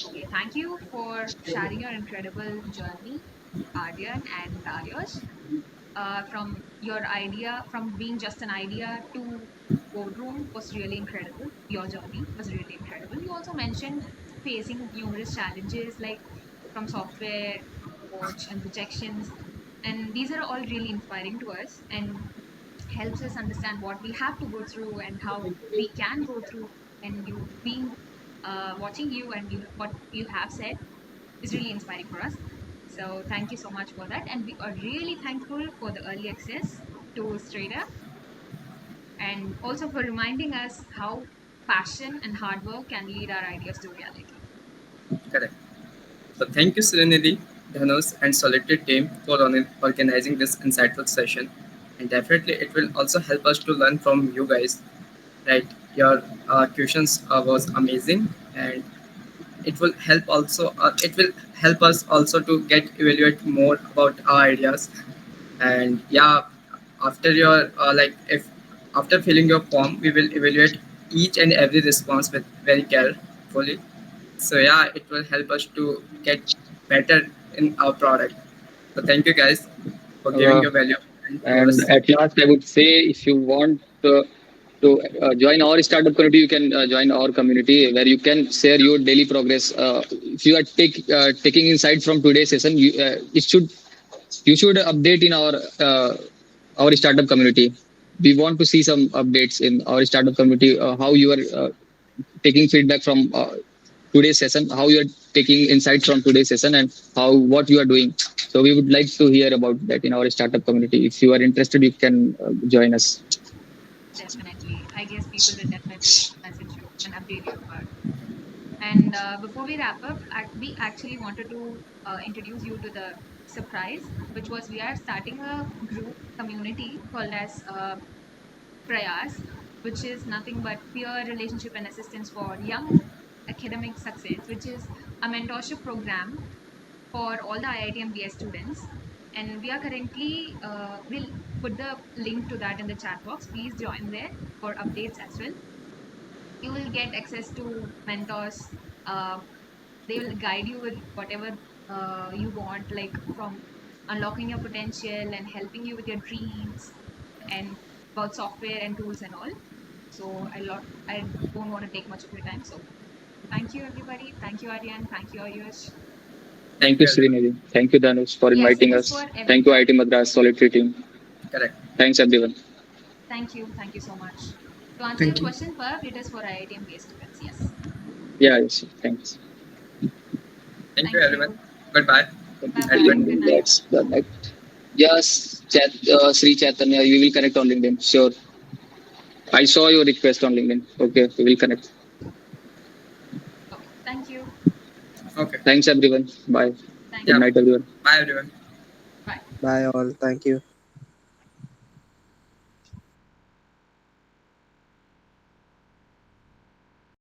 okay, thank you for sharing your incredible journey, Aryan and Ayush. From your idea, from being just an idea to boardroom was really incredible. Your journey was really incredible. You also mentioned facing numerous challenges like from software, coach, and rejections. And these are all really inspiring to us and helps us understand what we have to go through and how we can go through. And you being watching you and what you have said is really inspiring for us. So thank you so much for that, and we are really thankful for the early access to Strata, and also for reminding us how passion and hard work can lead our ideas to reality. Correct. So thank you, Serenity, Dhanush, and Solitary team for organizing this insightful session. And definitely, it will also help us to learn from you guys. Right, your questions was amazing, and it will help also. It will help us also to get evaluate more about our ideas. And yeah, after your if after filling your form, we will evaluate each and every response with very carefully. So yeah, it will help us to get better in our product. So thank you guys for giving Uh, your value to and us. at last, I would say if you want to join our startup community, you can join our community where you can share your daily progress. If you are taking insight from today's session, you should update in our startup community. We want to see some updates in our startup community. How you are taking feedback from today's session, how you are taking insights from today's session, and how what you are doing. So we would like to hear about that in our startup community. If you are interested, you can join us. Definitely, I guess people will definitely message you and update you about it. And before we wrap up, we actually wanted to introduce you to the surprise, which was we are starting a group community called as Prayas, which is nothing but peer relationship and assistance for young academic success, which is a mentorship program for all the IIT and BS students. And we are currently, we'll put the link to that in the chat box. Please join there for updates as well. You will get access to mentors. Uh, they will guide you with whatever you want, like from unlocking your potential and helping you with your dreams and about software and tools and all. So I don't want to take much of your time. So thank you everybody. Thank you Aryan. Thank you Ayush. Thank Thank you, you, everyone. Srinidhi. Thank you, Dhanush, for Yes, it inviting is us. for Thank you, everyone. IIT Madras Solitary team. Correct. Thanks, everyone. Thank you. Thank you so much. To answer your Thank you. question, Parv, it is for IIT and BS students. Yes. Yeah, yes, thanks. Thank you, Thank everyone. you. Goodbye. Bye And bye. good. Good night. That's the night. Yes, Sri Chaitanya, we will connect on LinkedIn. Sure. I saw your request on LinkedIn. Okay, we will connect. Okay. Thank you. Okay. Thanks, everyone. Bye. Thank Good Yeah. you. night, everyone. Bye, everyone. Bye. Bye all. Thank you.